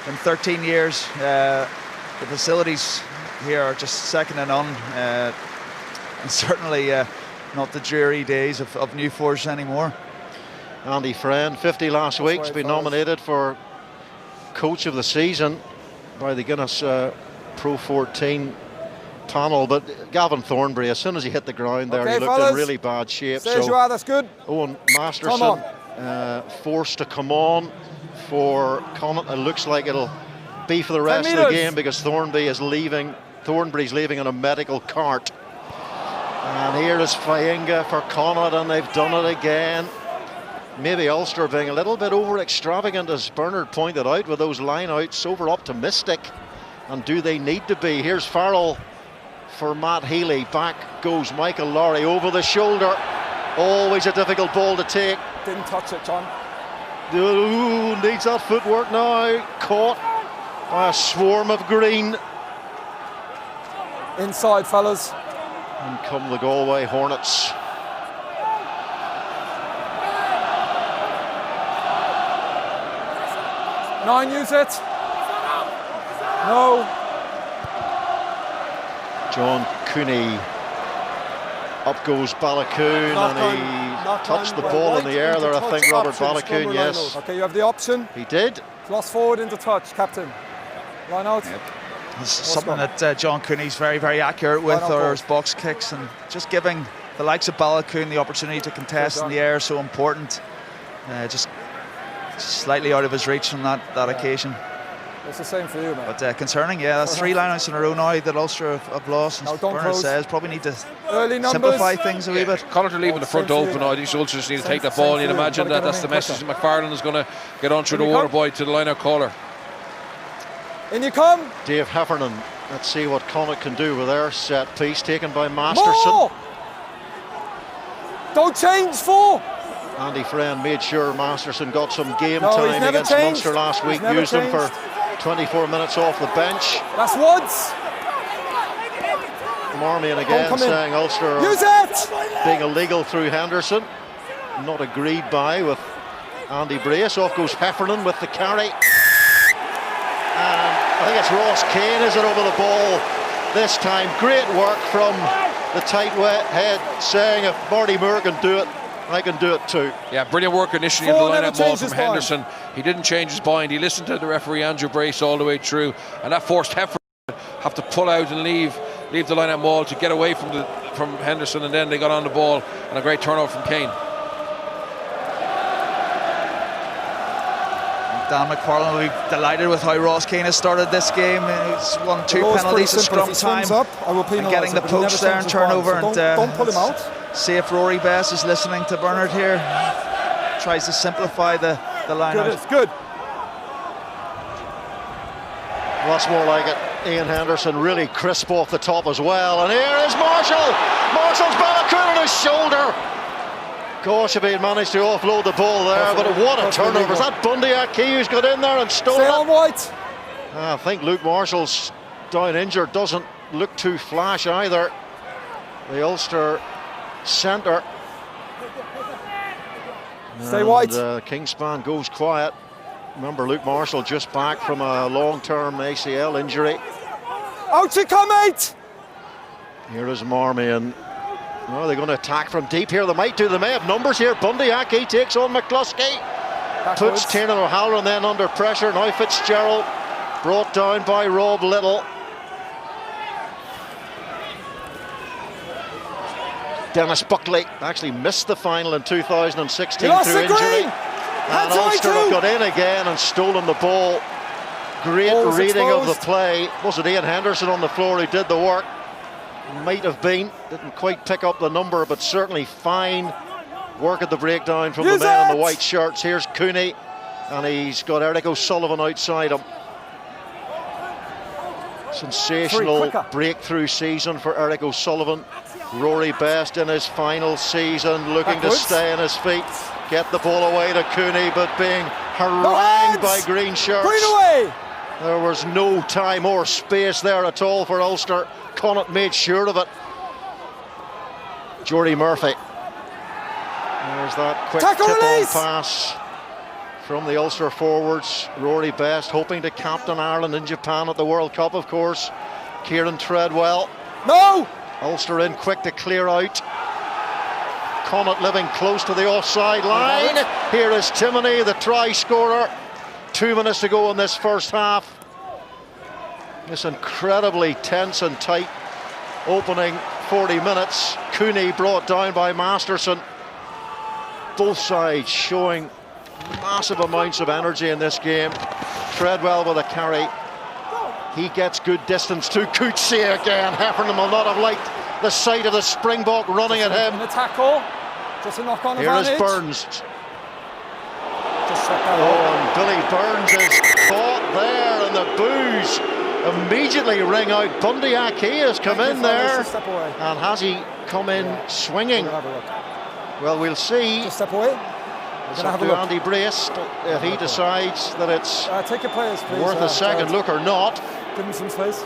in 13 years, the facilities here are just second to none, and certainly not the dreary days of New Forge anymore. Andy Friend, 50 last week, has been nominated for Coach of the Season by the Guinness PRO14 panel, but Gavin Thornbury, as soon as he hit the ground there, he looked in really bad shape. Stay as you are, that's good. Owen Masterson forced to come on for Connacht. It looks like it'll be for the rest of the game because Thornbury's leaving on a medical cart. And here is Fainga for Connacht, and they've done it again. Maybe Ulster being a little bit over extravagant, as Bernard pointed out, with those line outs, over optimistic And do they need to be? Here's Farrell for Matt Healy. Back goes Michael Lowry over the shoulder. Always a difficult ball to take. Didn't touch it, John. Ooh, needs that footwork now. Caught by a swarm of green. Inside, fellas. And come the Galway Hornets. Nine, use it. No. John Cooney. Up goes Balakoon, and he touched the ball in the air there, I think, Robert Balakoon, yes. Okay, you have the option. He did. Cross forward into touch, captain. Line out. Yep. It's something that John Cooney's very, very accurate with, or his box kicks, and just giving the likes of Balakoon the opportunity to contest in the air is so important. Just slightly out of his reach on that occasion. It's the same for you, man. But concerning, yeah, that's 3 lineouts in a row now that Ulster have lost. And Bernard says probably need to simplify things a wee bit. Connacht are leaving the front open now. These Ulsters need to take that ball. You'd imagine that's the message McFarlane is going to get on through the water boy to the lineout caller. In you come. Dave Heffernan. Let's see what Connacht can do with their set piece taken by Masterson. More. Don't change, 4. Andy Friend made sure Masterson got some game time against Munster last week. Used him for 24 minutes off the bench. That's Woods. Marmion again saying Ulster being illegal through Henderson. Not agreed by with Andy Brace. Off goes Heffernan with the carry. And I think it's Ross Kane, is it, over the ball this time. Great work from the tight head, saying if Marty Moore can do it, I can do it too. Yeah, brilliant work initially in the line-up ball from Henderson. He didn't change his mind. He listened to the referee Andrew Brace all the way through, and that forced Heffernan to have to pull out and leave the line-up ball to get away from Henderson, and then they got on the ball, and a great turnover from Kane. Dan McFarlane will be delighted with how Ross Kane has started this game. He's won 2 penalties in scrum time, and getting the poach there and turnover. And don't pull him out. See if Rory Best is listening to Bernard here. Tries to simplify the line out. It's good. Well, that's more like it. Ian Henderson really crisp off the top as well. And here is Marshall. Marshall's Balakoon on his shoulder. Gosh, if he had managed to offload the ball there, but what a turnover. Is that Bundy Aki who's got in there and stolen it? Stay on White. I think Luke Marshall's down injured. Doesn't look too flash either. The Ulster centre. Stay White. Kingspan goes quiet. Remember, Luke Marshall just back from a long-term ACL injury. Out you come, mate! Here is Marmion. Oh, they're going to attack from deep here. They might do. They may have numbers here. Bundy Aki takes on McCluskey. Puts Tiernan O'Halloran then under pressure. Now Fitzgerald brought down by Rob Little. Dennis Buckley actually missed the final in 2016 through injury. And Ulster have got in again and stolen the ball. Great reading of the play. Was it Ian Henderson on the floor who did the work? Might have been. Didn't quite pick up the number, but certainly fine work at the breakdown from the men in the white shirts. Here's Cooney, and he's got Eric O'Sullivan outside him. Sensational breakthrough season for Eric O'Sullivan. Rory Best in his final season, looking to stay on his feet, get the ball away to Cooney, but being harangued by green shirts. Green away! There was no time or space there at all for Ulster. Connacht made sure of it. Jordy Murphy. There's that quick tip-on pass from the Ulster forwards. Rory Best hoping to captain Ireland in Japan at the World Cup, of course. Kieran Treadwell. No! Ulster in quick to clear out. Connacht living close to the offside line. Here is Timoney, the try scorer. 2 minutes to go in this first half. This incredibly tense and tight opening 40 minutes. Cooney brought down by Masterson. Both sides showing massive amounts of energy in this game. Treadwell with a carry. He gets good distance to Coetzee again. Heffernan will not have liked the sight of the Springbok running at him. The tackle. Just a knock on advantage. Here is Burns. And Billy Burns is caught there, and the boos immediately ring out. Bundyaki has come in there. Step away. And has he come in swinging? Have a look. Well, we'll see. Just step away. It's up to Andy Brace if he decides that it's take your players, please. worth a second look or not. Give him some space.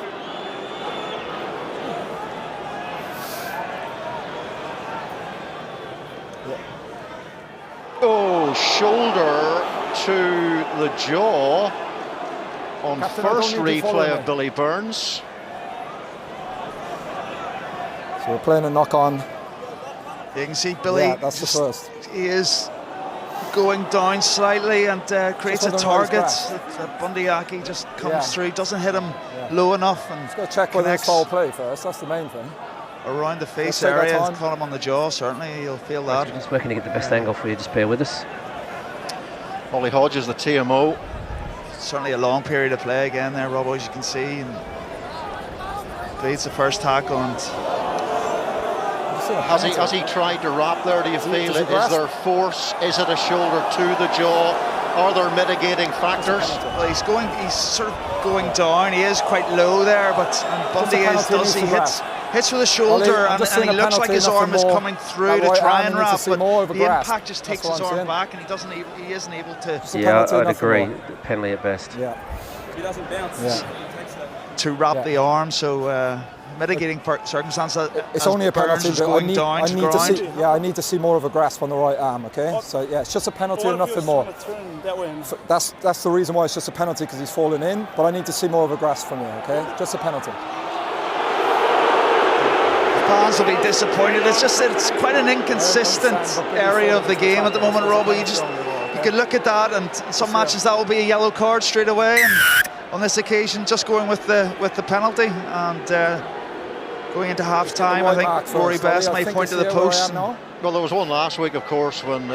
Oh, shoulder to the jaw on Captain, first I don't need to replay follow of me. Billy Burns. So we're playing a knock-on. You can see Billy. Yeah, that's the first. He is going down slightly and creates a target. That Bundyaki just comes through, doesn't hit him low enough, and Just got to check whether it's foul play first. That's the main thing. around the face take our area. time. Caught him on the jaw. Certainly, you'll feel that. Just working to get the best angle for you. Just bear with us. Ollie Hodges, the TMO. Certainly a long period of play again there, Robbo, as you can see. And leads the first tackle, and Has he tried to wrap there, do you feel? does he Is grasp? there force? Is it a shoulder to the jaw? Are there mitigating factors? well, he's sort of going down. He is quite low there, but Bundy hits with the shoulder, I'm just and he seeing a looks like his penalty, arm is nothing coming through more. to That try right and arm needs to wrap, see but more of a the grasp. impact just takes That's his what I'm arm saying. back, and he isn't able to Just a Yeah, penalty, I'd nothing agree. more. Penalty at best. Yeah. He doesn't bounce. Yeah. wrap the arm. So mitigating circumstance. It's only a penalty, is but going down I to need to ground. see. Yeah, I need to see more of a grasp on the right arm. Okay, so yeah, it's just a penalty and nothing more. So that's the reason why it's just a penalty, because he's fallen in. But I need to see more of a grasp from you. Okay, just a penalty. Fans will be disappointed. It's just that it's quite an inconsistent area of the game at the moment, Rob. You could look at that, and some matches that will be a yellow card straight away. And on this occasion, just going with the penalty, and going into half time, I think Rory Best may point to the post. Well, there was one last week, of course, when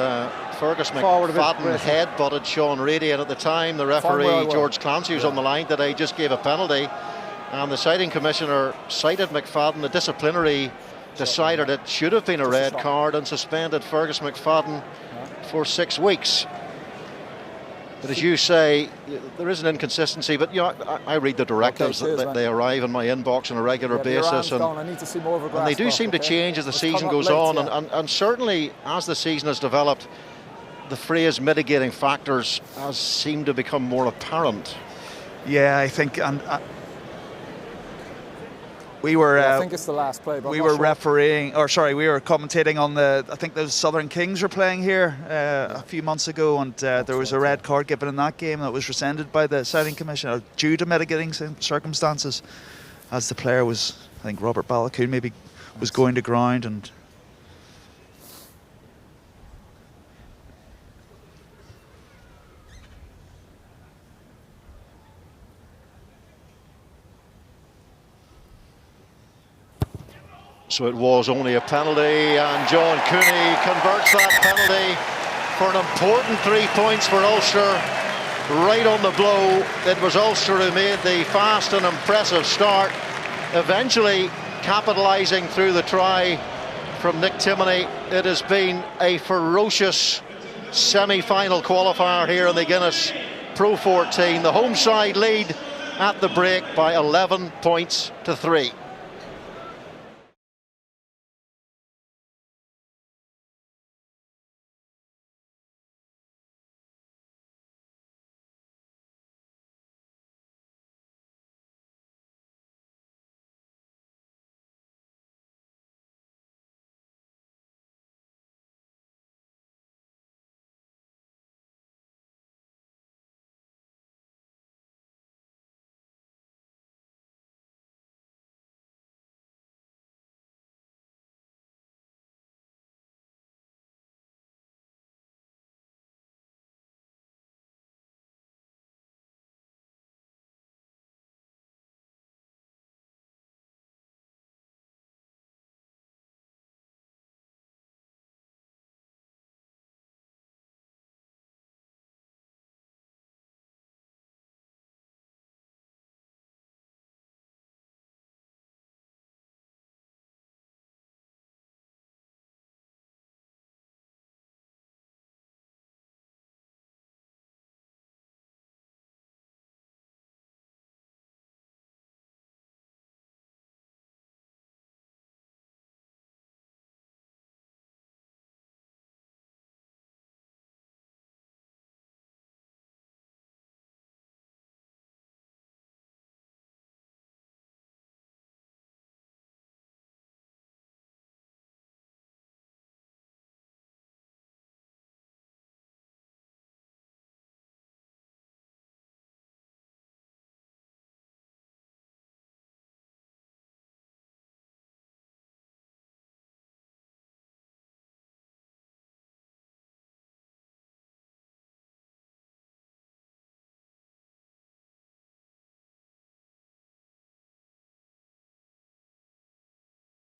Fergus McFadden head-butted Sean Reedy, and at the time the referee George Clancy was on the line today, just gave a penalty, and the citing commissioner cited McFadden. The disciplinary decided it should have been a red card and suspended Fergus McFadden for 6 weeks. But as you say, there is an inconsistency, but you know, I read the directives. They arrive in my inbox on a regular basis, and I need to see more of a grasp, they do seem to change as the season goes on, and certainly as the season has developed, the phrase mitigating factors has seemed to become more apparent. Yeah, I think, and we were. I think it's the last play. But we were refereeing, or sorry, we were commentating on the. I think those Southern Kings were playing here a few months ago, and there was a red card given in that game that was rescinded by the citing commissioner due to mitigating circumstances, as the player was, I think Robert Balakoon maybe was going to ground, and So it was only a penalty, and John Cooney converts that penalty for an important 3 points for Ulster. Right on the blow, it was Ulster who made the fast and impressive start, eventually capitalising through the try from Nick Timoney. It has been a ferocious semi-final qualifier here in the Guinness PRO14. The home side lead at the break by 11 points to 3.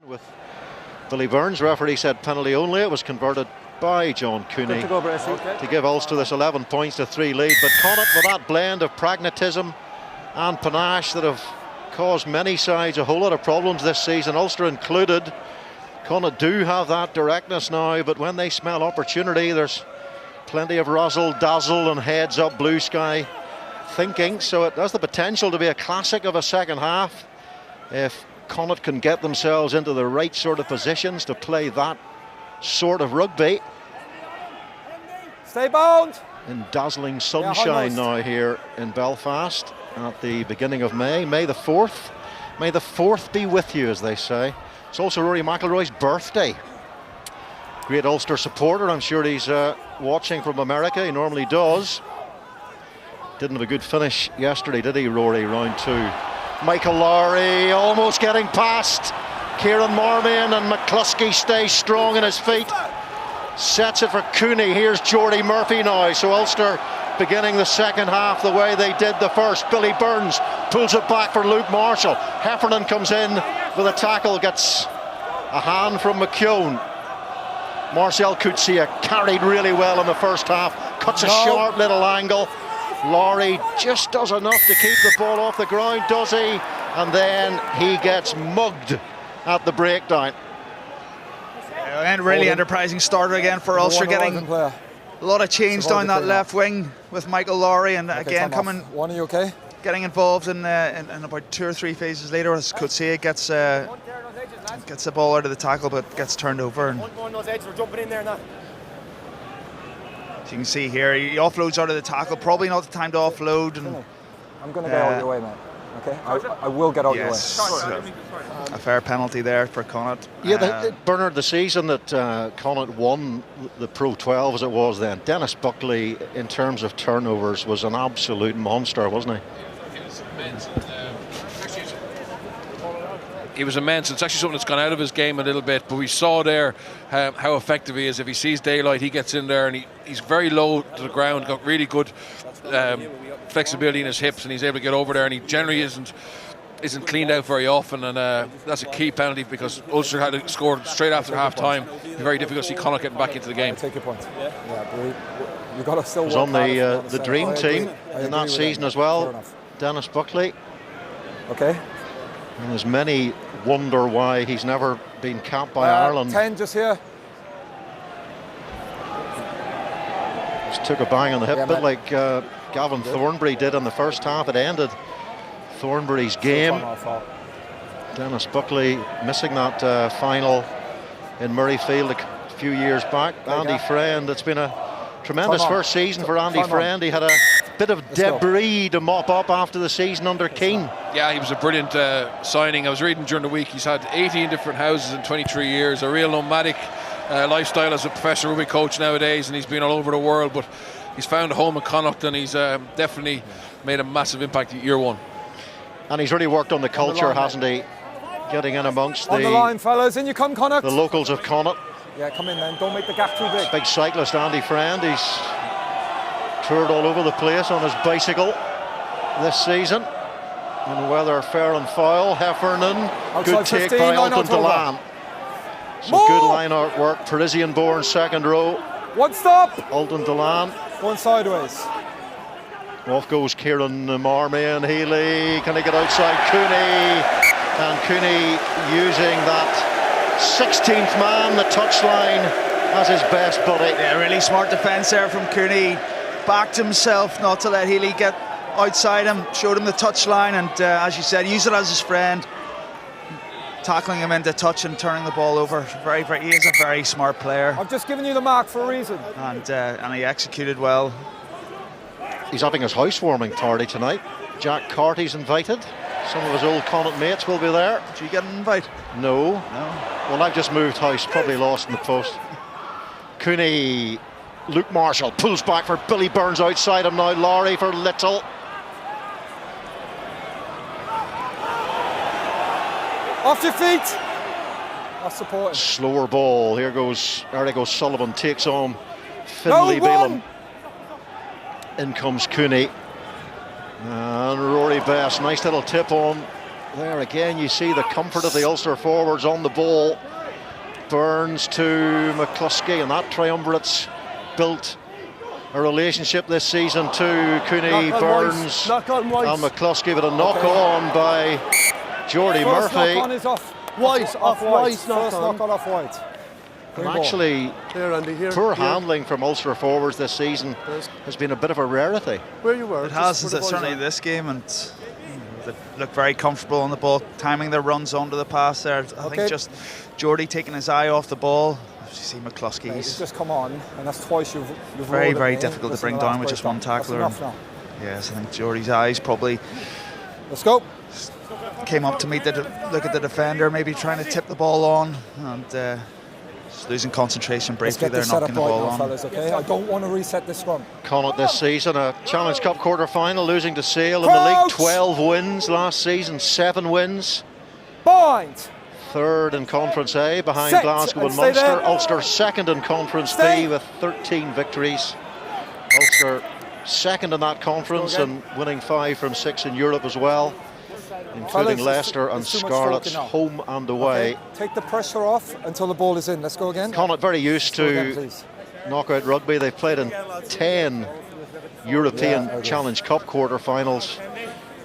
With Billy Burns, referee said penalty only. It was converted by John Cooney to give Ulster this 11 points to 3 lead. But Connacht, with that blend of pragmatism and panache that have caused many sides a whole lot of problems this season, Ulster included. Connacht do have that directness now, but when they smell opportunity, there's plenty of razzle dazzle and heads up blue sky thinking. So it has the potential to be a classic of a second half if Connacht can get themselves into the right sort of positions to play that sort of rugby. Stay bound. In dazzling sunshine now here in Belfast at the beginning of May, May the 4th. May the 4th be with you, as they say. It's also Rory McIlroy's birthday. Great Ulster supporter. I'm sure he's watching from America. He normally does. Didn't have a good finish yesterday, did he, Rory? Round 2. Michael Lowry almost getting past Kieran Marmion, and McCluskey stays strong in his feet. Sets it for Cooney. Here's Jordy Murphy now. So Ulster beginning the second half the way they did the first. Billy Burns pulls it back for Luke Marshall. Heffernan comes in with a tackle, gets a hand from McKeown. Marcel Coetzee carried really well in the first half, cuts a sharp little angle. Lowry just does enough to keep the ball off the ground, does he? And then he gets mugged at the breakdown. And really enterprising starter again for Ulster, getting a lot of change down that left wing with Michael Lowry, and again coming. One, are you okay? Getting involved in about 2 or 3 phases later as Coetzee gets the ball out of the tackle but gets turned over. And as you can see here, he offloads out of the tackle, probably not the time to offload. And I'm going to get out of your way, mate. Okay, I will get out your way. A fair penalty there for Connacht. Yeah, Bernard, the season that Connacht won the Pro 12 as it was then, Dennis Buckley, in terms of turnovers, was an absolute monster, wasn't he? He was immense. It's actually something that's gone out of his game a little bit, but we saw there how effective he is. If he sees daylight, he gets in there, and he's very low to the ground, got really good flexibility in his hips, and he's able to get over there, and he generally isn't cleaned out very often, and that's a key penalty because Ulster had to score straight after half time. Very difficult to see Connacht getting back into the game. I take your point. Yeah, you've got to still was on the dream team in that season as well, Dennis Buckley. Okay. And there's many wonder why he's never been capped by Ireland. 10 just here. Just took a bang on the hip, a bit like Gavin Thornbury did in the first half. It ended Thornbury's game. Dennis Buckley missing that final in Murrayfield a few years back. Andy Friend, it's been a tremendous first season for Andy Friend. He had a bit of debris to mop up after the season under Keane. Yeah, he was a brilliant signing. I was reading during the week, he's had 18 different houses in 23 years, a real nomadic lifestyle as a professional rugby coach nowadays, and he's been all over the world, but he's found a home in Connacht, and he's definitely made a massive impact at year one. And he's really worked on the culture, hasn't he? Getting in amongst on the line, fellas. In you come, Connacht. The locals of Connacht. Yeah, come in then. Don't make the gap too big. Big cyclist Andy Friend. He's toured all over the place on his bicycle this season. And whether fair and foul, Heffernan. Good take 15, by Alton Delan. Some good line art work. Parisian-born second row. One stop. Alton Delan. Going sideways. Off goes Kieran Marmion. Healy, can he get outside Cooney? And Cooney using that 16th man, the touchline, as his best buddy. Yeah, really smart defence there from Cooney. Backed himself not to let Healy get outside him, showed him the touchline, and as you said, use it as his friend. Tackling him into touch and turning the ball over. He is a very smart player. I've just given you the mark for a reason. And he executed well. He's having his housewarming party tonight. Jack Carty's invited. Some of his old Connacht mates will be there. Did you get an invite? No. Well, I've just moved house, probably lost in the post. Cooney, Luke Marshall pulls back for Billy Burns outside him now. Lowry for Little. Off your feet. That's supporting. Slower ball. Here goes Sullivan, takes on Finlay Beelum. In comes Cooney. And Rory Best, nice little tip on There again, you see the comfort of the Ulster forwards on the ball. Burns to McCluskey, and that triumvirate's built a relationship this season to Cooney, Burns and McCluskey, but a knock on by Jordy Murphy. Knock on is off White, off White. First knock on off White. And actually, poor handling from Ulster forwards this season has been a bit of a rarity. Where you were? It has, certainly this game, and they look very comfortable on the ball, timing their runs onto the pass there. I think just Jordy taking his eye off the ball. You see McCluskey. He's just come on, and that's twice you've very difficult to bring down with just one tackler. Yes, I think Jordy's eyes probably. Let's go. Came up to meet look at the defender, maybe trying to tip the ball on, and just losing concentration briefly there, knocking the ball on. Fellas, okay? I don't want to reset this scrum. Connacht this season, a Challenge Cup quarter-final, losing to Sale in the league. 12 wins last season, 7 wins. Bind. Third in Conference A behind Glasgow and Munster. Ulster second in Conference B with 13 victories. Ulster second in that conference and winning 5 from 6 in Europe as well, including Leicester and Scarlets home and away. Okay. Take the pressure off until the ball is in. Let's go again. Connacht very used to knockout rugby. They've played in 10 European Challenge Cup quarter-finals.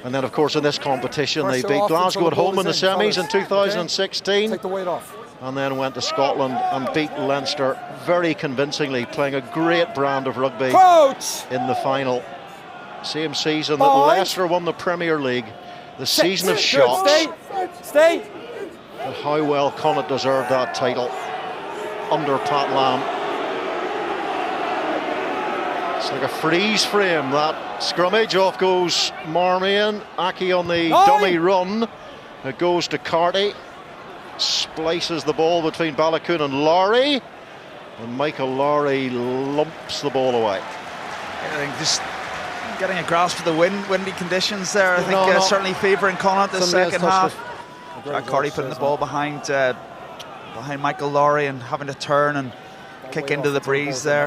And then, of course, in this competition, they beat Glasgow at home in the semis in 2016. Take the weight off. And then went to Scotland and beat Leinster very convincingly, playing a great brand of rugby in the final. Same season that Leicester won the Premier League, the season of shocks. Stay. But how well Connacht deserved that title under Pat Lam. It's like a freeze frame, that scrummage. Off goes Marmion. Aki on the dummy run. It goes to Carty. Splices the ball between Balakoon and Lowry. And Michael Lowry lumps the ball away. I think just getting a grasp of the windy conditions there. I think certainly favouring Connacht the second half. Jack Carty putting the ball behind Michael Lowry and having to turn and kick into the breeze there.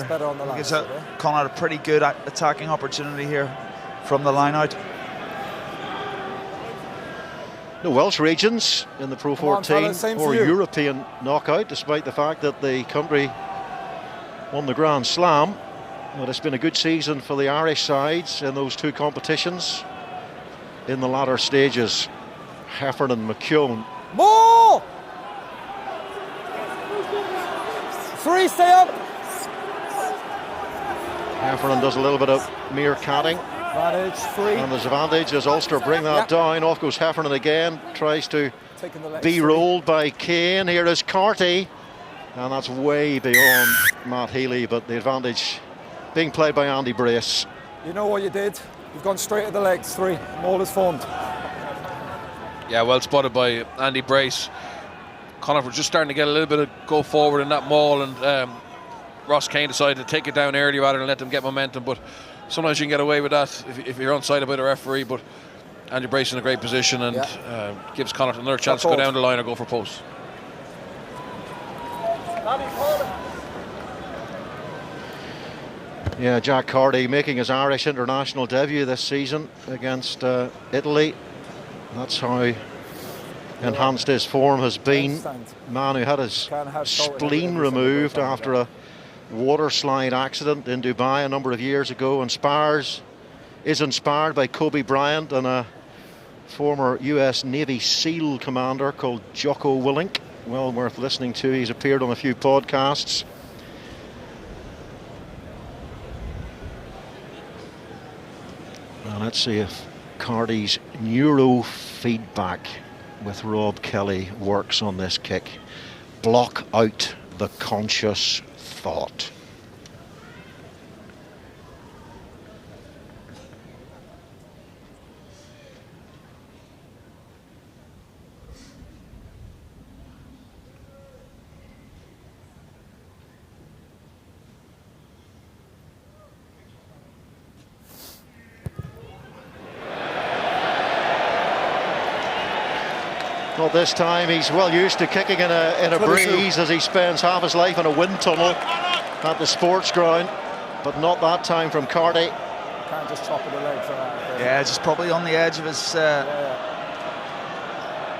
Gives Connacht a pretty good attacking opportunity here from the line out. No Welsh regions in the Pro 14 or European knockout, despite the fact that the country won the Grand Slam. But it's been a good season for the Irish sides in those 2 competitions. In the latter stages, Heffernan, McKeown. More! 3, stay up. Heffernan does a little bit of mere catting. Advantage, 3. And there's advantage as Ulster bring that down. Off goes Heffernan again, tries to be rolled by Kane. Here is Carty, and that's way beyond Matt Healy, but the advantage being played by Andy Brace. You know what you did? You've gone straight at the legs. 3. Maul is formed. Yeah, well spotted by Andy Brace. Connacht were just starting to get a little bit of go forward in that maul, and Ross Kane decided to take it down early rather than let them get momentum. But sometimes you can get away with that if you're onside by the referee. But Andy Brace in a great position and gives Connacht another chance to go down the line or go for post. Yeah, Jack Carty making his Irish international debut this season against Italy. That's how enhanced his form has been. Man who had his spleen removed after a water slide accident in Dubai a number of years ago, and is inspired by Kobe Bryant and a former US Navy SEAL commander called Jocko Willink. Well worth listening to. He's appeared on a few podcasts. Well, let's see if Carty's neurofeedback with Rob Kelly works on this kick. Block out the conscious thought. Not this time. He's well used to kicking in a breeze as he spends half his life in a wind tunnel at the sports ground, but not that time from Carty. Can't just chop at the legs. Yeah, just probably on the edge of his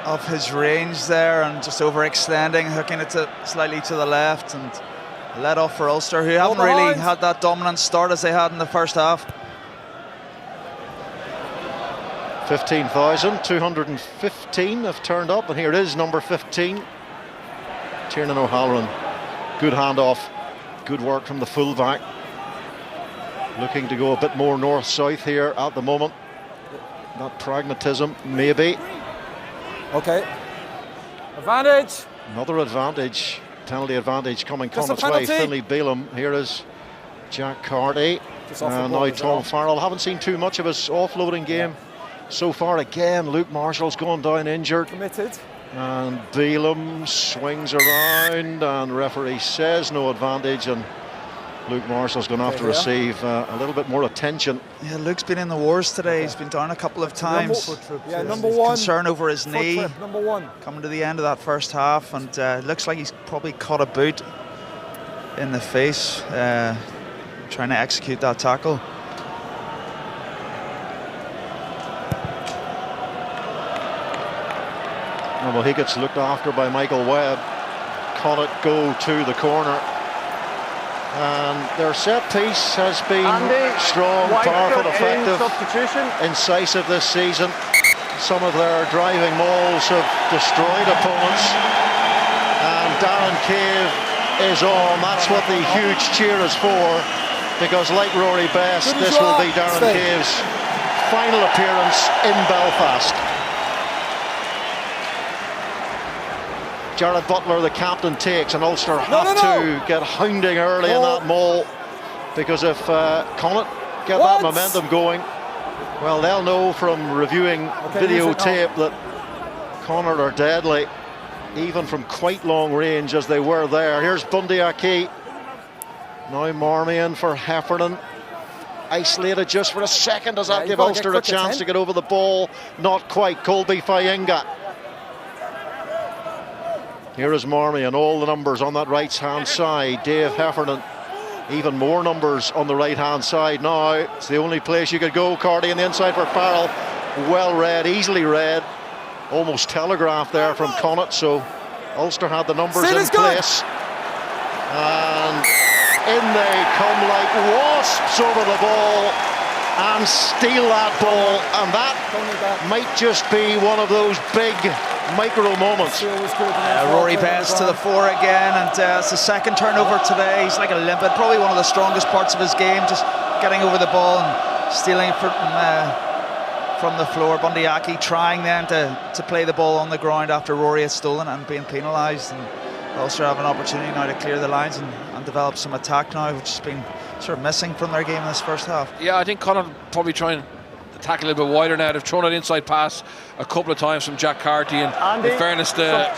of his range there and just overextending, hooking it slightly to the left, and let off for Ulster, who haven't really had that dominant start as they had in the first half. 15,215 have turned up, and here it is, number 15, Tiernan O'Halloran. Good handoff, good work from the fullback. Looking to go a bit more north-south here at the moment. Not pragmatism, maybe. Okay. Advantage. Another advantage, penalty advantage coming Just a Connacht's way. penalty. Finlay Beelum. Here is Jack Carty. And now Tom Farrell. Haven't seen too much of his offloading game so far. Again, Luke Marshall's gone down injured. Committed. And Beelum swings around, and referee says no advantage, and Luke Marshall's going to have to receive a little bit more attention. Yeah, Luke's been in the wars today. He's been down a couple of times. Number one. Concern over his knee. Number one. Coming to the end of that first half, and looks like he's probably caught a boot in the face, trying to execute that tackle. Well, he gets looked after by Michael Webb. Connacht go to the corner. And their set piece has been strong, powerful, effective, incisive this season. Some of their driving mauls have destroyed opponents. And Darren Cave is on. That's what the huge cheer is for. Because like Rory Best, this will be Darren Cave's final appearance in Belfast. Jared Butler, the captain, takes, and Ulster have to get hounding early in that maul, because if Connacht get that momentum going, well, they'll know from reviewing videotape that Connacht are deadly, even from quite long range as they were there. Here's Bundy Aki. Now Marmion for Heffernan. Isolated just for a second. Does that give Ulster a chance to get over the ball? Not quite. Colby Fayenga. Here is Marmion, all the numbers on that right-hand side. Dave Heffernan, even more numbers on the right-hand side now. It's the only place you could go. Carty on the inside for Farrell. Well read, easily read. Almost telegraphed there from Connacht, so Ulster had the numbers in place. And in they come like wasps over the ball and steal that ball. And that might just be one of those big micro moments. Rory Best to the fore again, and it's the second turnover today. He's like a limpet, probably one of the strongest parts of his game, just getting over the ball and stealing from the floor. Bundy Aki trying then to play the ball on the ground after Rory had stolen and being penalised, and Ulster have an opportunity now to clear the lines and develop some attack now, which has been sort of missing from their game in this first half. Yeah, I think Connacht probably trying attack a little bit wider now. They've thrown an inside pass a couple of times from Jack Carty, and in fairness, the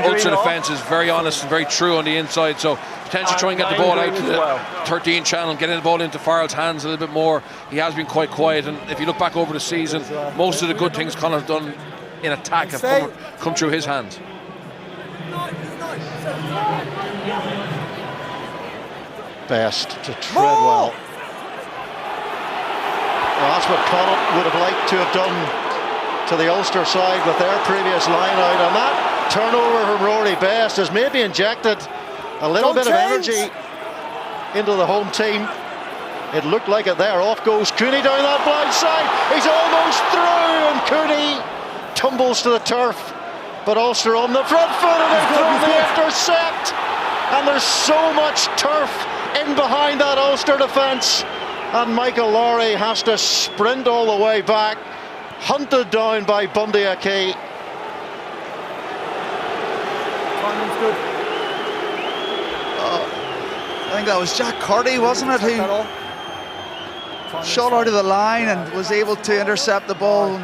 Ulster defence is very honest and very true on the inside, so potentially try and get the ball out to the 13 channel, getting the ball into Farrell's hands a little bit more. He has been quite quiet, and if you look back over the season, most of the good things Connacht have done in attack have come through his hands. Best to tread well. Well, that's what Connacht would have liked to have done to the Ulster side with their previous line out, and that turnover from Rory Best has maybe injected a little bit of energy into the home team. It looked like it there. Off goes Cooney down that blind side. He's almost through, and Cooney tumbles to the turf, but Ulster on the front foot, and they've thrown the intercept, and there's so much turf in behind that Ulster defence. And Michael Lowry has to sprint all the way back, hunted down by Bundy Aki. Timing's good. I think that was Jack Carty, wasn't it, who shot out of the line and was able to intercept the ball.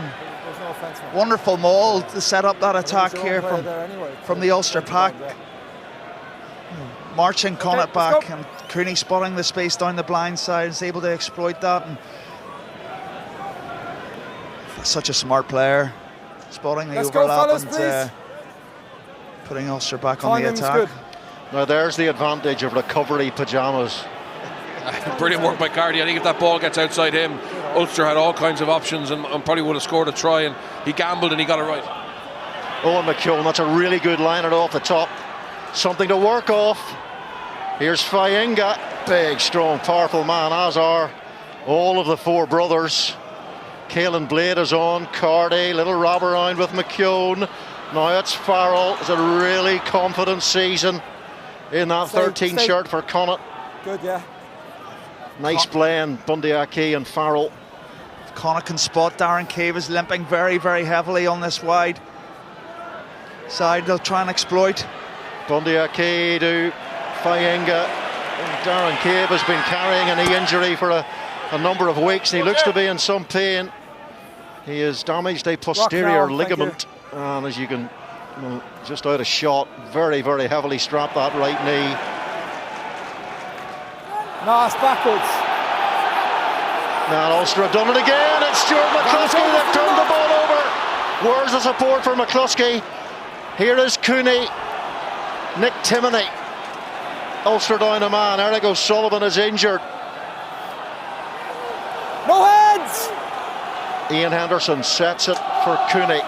Wonderful maul to set up that attack here from the Ulster pack. Marching Connacht back, and Cooney spotting the space down the blind side, is able to exploit that. And such a smart player, spotting the overlap and putting Ulster back on the attack. Now there's the advantage of recovery pyjamas. Brilliant work by Carty. I think if that ball gets outside him, Ulster had all kinds of options and probably would have scored a try, and he gambled and he got it right. Owen McKeown, that's a really good line off the top. Something to work off. Here's Fayenga, big, strong, powerful man, as are all of the four brothers. Caelan Blade is on, Cardy, little wrap around with McKeown. Now it's Farrell. It's a really confident season in that 13 shirt for Connacht. Good, yeah. Nice blend, Bundy Aki and Farrell. If Connacht can spot Darren Cave is limping very, very heavily on this wide side. They'll try and exploit. Bundy Aki to Fayenga. Darren Cave has been carrying a knee injury for a number of weeks, and he looks to be in some pain. He has damaged a posterior ligament, and as you can, just out of shot, very, very heavily strapped that right knee. No, it's backwards. Now Ulster have done it again. It's Stuart McCluskey. They've turned the ball over. Where's the support for McCluskey? Here is Cooney. Nick Timoney. Ulster down a man. Eric O'Sullivan is injured. No heads! Ian Henderson sets it for Cooney.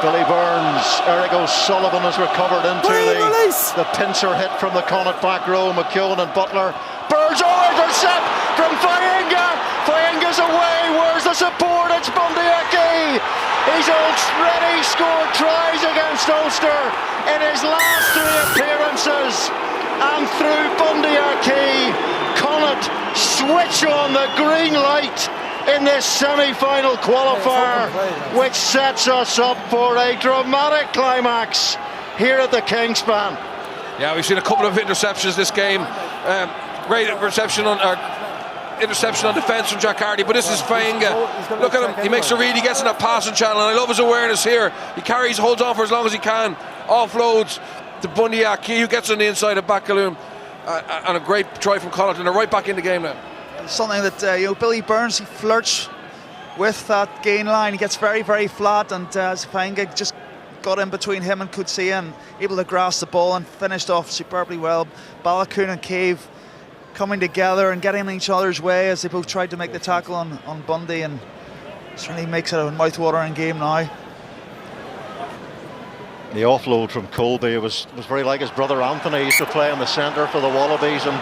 Billy Burns, Eric O'Sullivan has recovered into the pincer hit from the Connacht back row. McKeown and Butler. Burns, intercept from Fayenga. Fayenga's away. Where's the support? It's Bundy Aki. He's already scored tries against Ulster in his last 3 appearances. And through Bundy Aki, Connacht switch on the green light in this semi-final qualifier, which sets us up for a dramatic climax here at the Kingspan. Yeah, we've seen a couple of interceptions this game. Great interception on defence from Jack Hardy, but this is Fayenga. Look at him, he makes a read, he gets in that passing channel, and I love his awareness here. He carries, holds on for as long as he can, offloads to Bundy Aki, who gets on the inside of Backaloon, and a great try from Connacht, and they're right back in the game now. Something that Billy Burns, he flirts with that gain line. He gets very, very flat, and Fayenga just got in between him and Coetzee and able to grasp the ball and finished off superbly well. Ballacoon and Cave coming together and getting in each other's way as they both tried to make the tackle on Bundy, and certainly makes it a mouth-watering game now. The offload from Colby was very like his brother Anthony. He used to play in the centre for the Wallabies and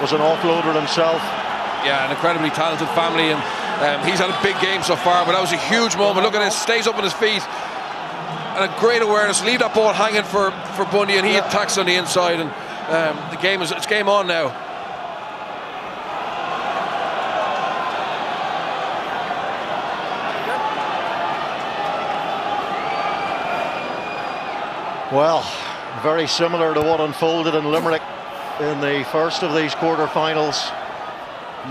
was an offloader himself. Yeah, an incredibly talented family, and he's had a big game so far, but that was a huge moment. Look at this, stays up on his feet, and a great awareness. Leave that ball hanging for Bundy, and he attacks on the inside, and it's game on now. Well, very similar to what unfolded in Limerick in the first of these quarter-finals.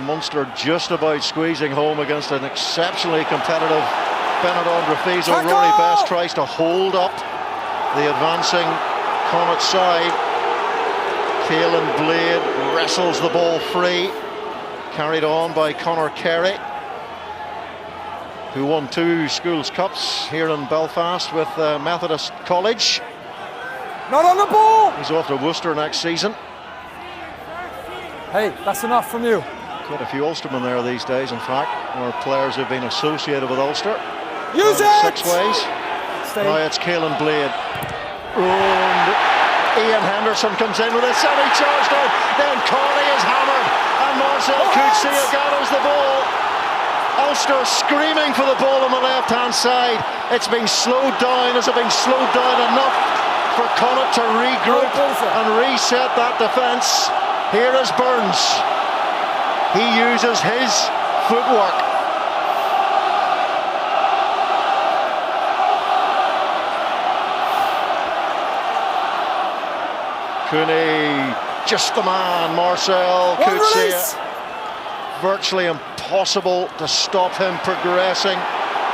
Munster just about squeezing home against an exceptionally competitive Benetton Refiso. Rory Best tries to hold up the advancing Connacht side. Caelan Blade wrestles the ball free, carried on by Conor Carey, who won 2 schools cups here in Belfast with Methodist College. Not on the ball! He's off to Worcester next season. Hey, that's enough from you. Quite a few Ulstermen there these days, in fact, or players who've been associated with Ulster. Use it! 6 ways. Now it's Caelan Blade. And Ian Henderson comes in with a semi-charge down. Then Carney is hammered, and Marcel Coetzee gathers the ball. Ulster screaming for the ball on the left-hand side. It's been slowed down. Has it been slowed down enough for Connacht to regroup and reset that defence? Here is Burns. He uses his footwork. Cooney, just the man, Marcel Coetzee. Virtually impossible to stop him progressing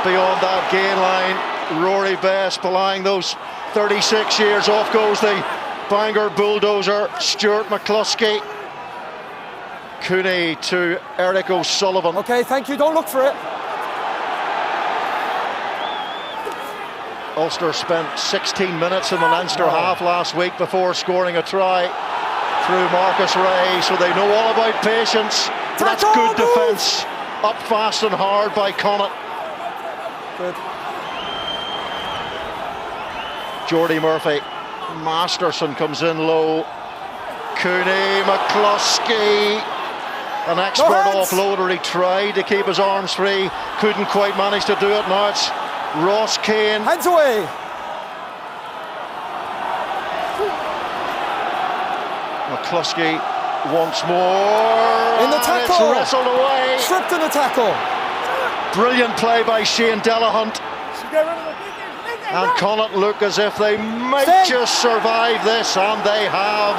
beyond that gain line. Rory Best belying those 36 years. Off goes the Bangor bulldozer, Stuart McCluskey. Cooney to Eric O'Sullivan. Okay, thank you, don't look for it. Ulster spent 16 minutes in the Leinster half last week before scoring a try through Marcus Ray, so they know all about patience. That's good defence, up fast and hard by Connacht. Good. Jordy Murphy. Masterson comes in low. Cooney, McCluskey. An expert offloader. He tried to keep his arms free. Couldn't quite manage to do it. Now it's Ross Kane. Hands away. McCluskey once more. In the tackle. It's wrestled away. Stripped in the tackle. Brilliant play by Shane Delahunt. And Connacht look as if they might just survive this, and they have.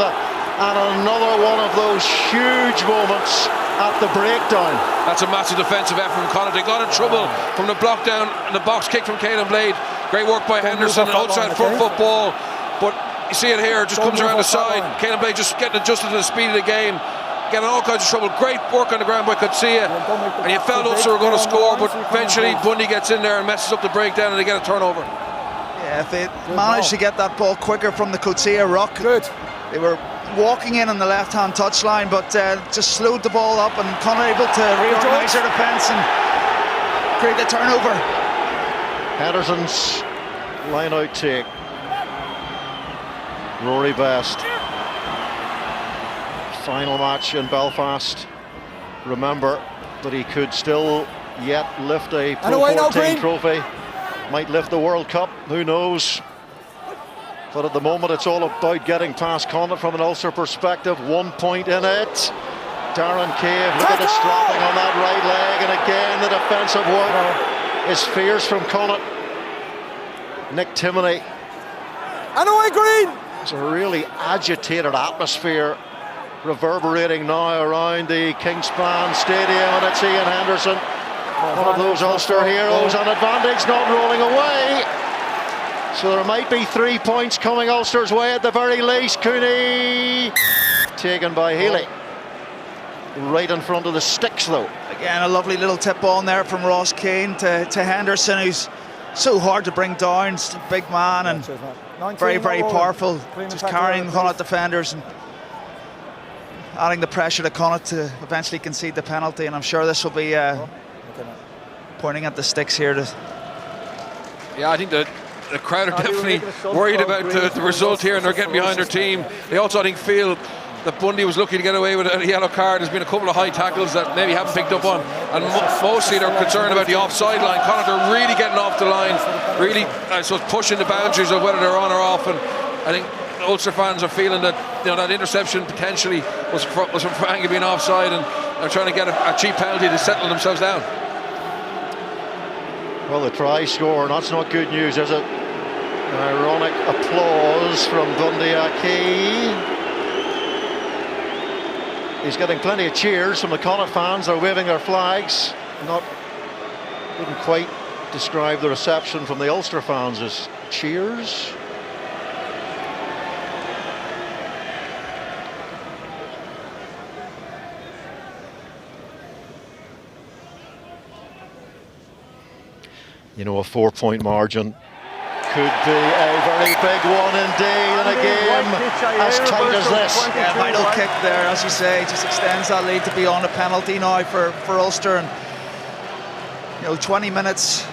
And another one of those huge moments at the breakdown. That's a massive defensive effort from Connacht. They got in trouble from the block down and the box kick from Caelan Blade. Great work by Henderson and outside front football. But you see it here, it just comes around the side. Caelan Blade just getting adjusted to the speed of the game. Getting all kinds of trouble. Great work on the ground by Coetzee. And you felt Ulster were going to score, but eventually Bundy gets in there and messes up the breakdown and they get a turnover. Yeah, if they managed to get that ball quicker from the Coetzee ruck. Good. They were walking in on the left-hand touchline, but just slowed the ball up, and Connacht able to reorganise their defence and create the turnover. Henderson's line-out take. Rory Best. Final match in Belfast. Remember that he could still yet lift a Pro14 trophy. Might lift the World Cup, who knows? But at the moment it's all about getting past Connacht from an Ulster perspective. 1 point in it. Darren Cave, look at the strapping on that right leg, and again the defensive work is fierce from Connacht. Nick Timoney. And away green! It's a really agitated atmosphere reverberating now around the Kingspan Stadium, and it's Ian Henderson, one of those Ulster heroes, on advantage, not rolling away. So there might be 3 points coming Ulster's way at the very least. Cooney taken by Healy. Right in front of the sticks though. Again, a lovely little tip on there from Ross Kane to Henderson, who's so hard to bring down. Just a big man and very, very powerful. Just carrying Connacht defenders and adding the pressure to Connacht to eventually concede the penalty. And I'm sure this will be pointing at the sticks here. Yeah, I think that the crowd are definitely worried about the result here, and they're getting behind their team. They also, I think, feel that Bundy was lucky to get away with a yellow card. There's been a couple of high tackles that maybe haven't picked up on, and mostly they're concerned about the offside line. Connacht are really getting off the line, really, I suppose, pushing the boundaries of whether they're on or off. And I think Ulster fans are feeling that, you know, that interception potentially was from Feranga being offside, and they're trying to get a cheap penalty to settle themselves down. Well, the try score, that's not good news, is it? An ironic applause from Bundy Aki. He's getting plenty of cheers from the Connacht fans. They're waving their flags. Wouldn't quite describe the reception from the Ulster fans as cheers. You know, a 4 point margin could be a very big one indeed in a game as tight as this. Yeah, vital kick there, as you say, just extends that lead to be on a penalty now for Ulster. And you know, 20 minutes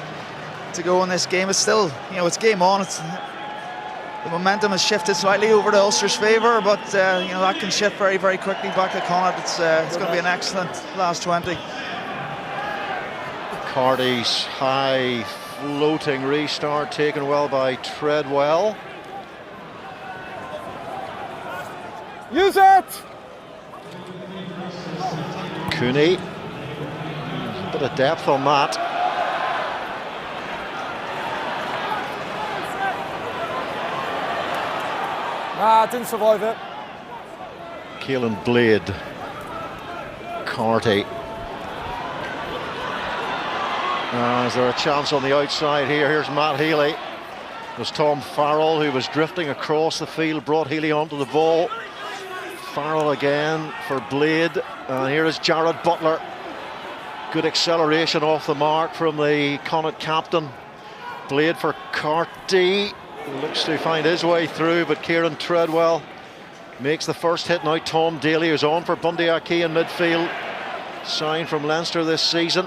to go in this game. It's still, you know, it's game on. The momentum has shifted slightly over to Ulster's favour, but you know, that can shift very, very quickly back to Connacht. It's going to be an excellent last 20. Carty's high floating restart taken well by Treadwell. Use it! Cooney. A bit of depth on that. Didn't survive it. Caelan Blade. Carty. Is there a chance on the outside here? Here's Matt Healy. It was Tom Farrell who was drifting across the field, brought Healy onto the ball. Farrell again for Blade. And here is Jared Butler. Good acceleration off the mark from the Connacht captain. Blade for Carty. Looks to find his way through, but Kieran Treadwell makes the first hit. Now Tom Daly, who's on for Bundy Aki in midfield. Signed from Leinster this season.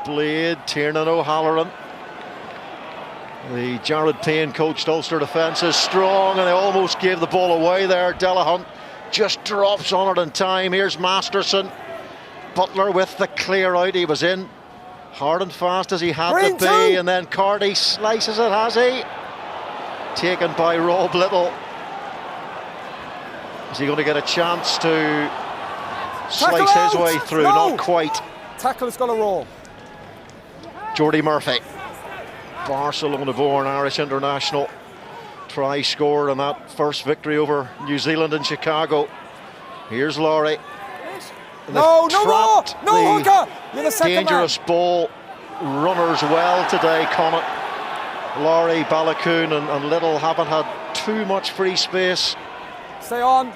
Blade, Tiernan O'Halloran. The Jared Payne coached Ulster defence is strong, and they almost gave the ball away there. Delahunt just drops on it in time. Here's Masterson. Butler with the clear out. He was in hard and fast as he had to be, and then Carty slices it, has he? Taken by Rob Little. Is he going to get a chance to slice his way through? Not quite. Tackle has got to roll. Jordy Murphy, Barcelona-born Irish international, try scorer in that first victory over New Zealand in Chicago. Here's Laurie. No more! No, Hooker! You're the second dangerous man. Ball runners well today, Connacht. Laurie, Balakoon and Little haven't had too much free space. Stay on.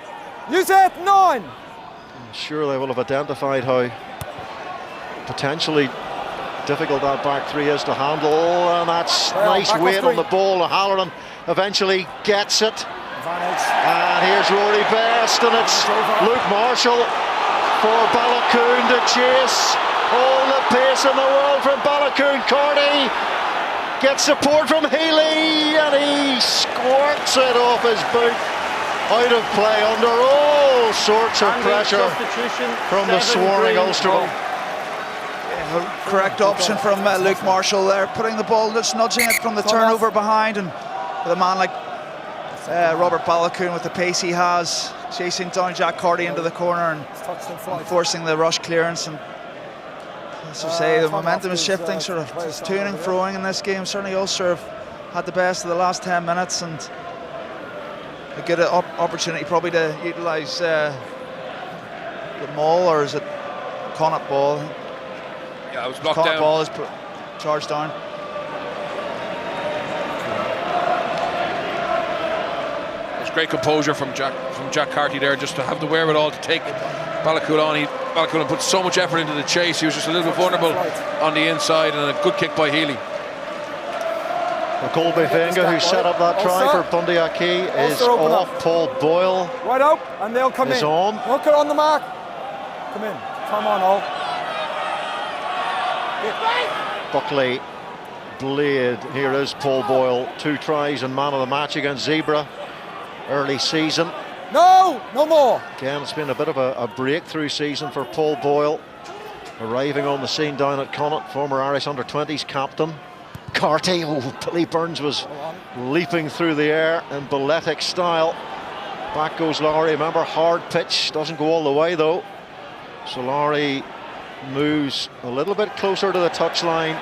Use it, 9! I'm sure they will have identified how potentially difficult that back three is to handle, and that's nice weight on the ball. Halloran eventually gets it. Advantage. And here's Rory Best, and it's Luke Marshall for Balakoon to chase. All the pace in the world from Balakoon. Carty gets support from Healy, and he squirts it off his boot. Out of play under all sorts of pressure from the swarming Ulster. Correct option from Luke Marshall there, putting the ball, just nudging it from the turnover behind, and with a man like Robert Balakoon with the pace he has, chasing down Jack Carty into the corner and forcing the rush clearance. And as I say, the momentum is shifting, sort of just to and froing in this game. Certainly Ulster have had the best of the last 10 minutes, and a good opportunity probably to utilise the maul, or is it Connacht ball? Yeah, it was blocked Connacht down. ball is charged down. It's great composure from Jack Carty there, just to have the wherewithal to take Balakoon on. Balakoon put so much effort into the chase. He was just a little bit vulnerable on the inside, and a good kick by Healy. Colby Venga, who set up that try for Bundyaki, is off. Paul Boyle right out, and they'll come is in. on. Hooker on the mark. Come in. Come on, all. Buckley, Blade. Here is Paul Boyle. 2 tries and man of the match against Zebra early season. No more. Again, it's been a bit of a breakthrough season for Paul Boyle, arriving on the scene down at Connacht, former Irish under-20s captain. Carty, Billy Burns was leaping through the air in balletic style. Back goes Laurie. Remember, hard pitch, doesn't go all the way though. So Laurie moves a little bit closer to the touchline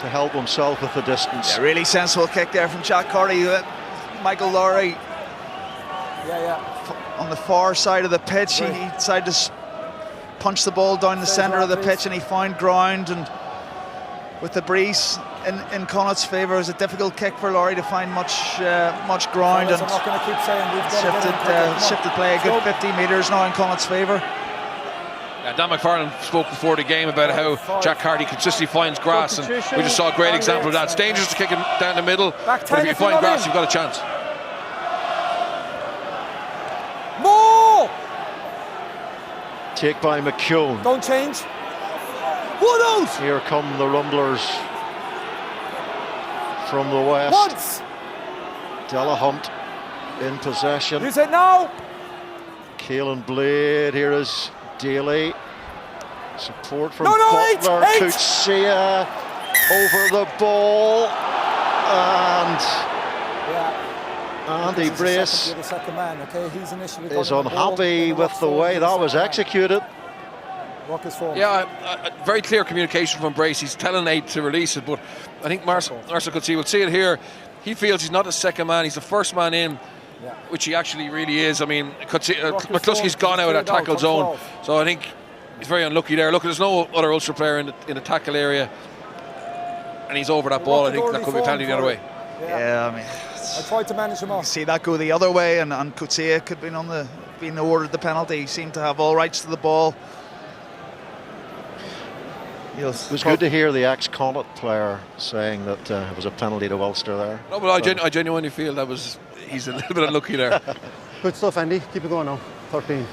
to help himself with the distance. Yeah, really sensible kick there from Jack Carty. Michael Laurie on the far side of the pitch. He decided to punch the ball down the centre of the pitch, and he found ground, and with the breeze in Connacht's favour, it was a difficult kick for Laurie to find much ground, and I'm not going to keep saying we've got shifted play a good 50 metres now in Connacht's favour. Dan McFarlane spoke before the game about how Jack Carty consistently finds grass, and we just saw a great example of that. It's dangerous to kick him down the middle, but if you find grass, you've got a chance. More! Take by McKeown. Don't change. One out! Here come the Rumblers from the west. Once! Delahunt in possession. Use it now! Caelan Blade, here is Daly. Support from eight! Kutsia over the ball, and Andy Brace the second man, okay? He's initially is unhappy with the way that was executed. Yeah, very clear communication from Brace. He's telling Nate to release it, but I think Marcel could see. We'll see it here. He feels he's not the second man; he's the first man in, which he actually really is. I mean, McCluskey's gone out of that tackle zone, so I think he's very unlucky there. Look, there's no other Ulster player in the tackle area, and he's over that ball. I think that could be a penalty the other way. Yeah, I mean, I tried to manage him off. See that go the other way, and Kutsia could have been awarded the penalty. He seemed to have all rights to the ball. It was good to hear the ex-Connacht player saying that it was a penalty to Ulster there. No, but I genuinely feel he's a little bit unlucky there. Good stuff, Andy. Keep it going now. 13.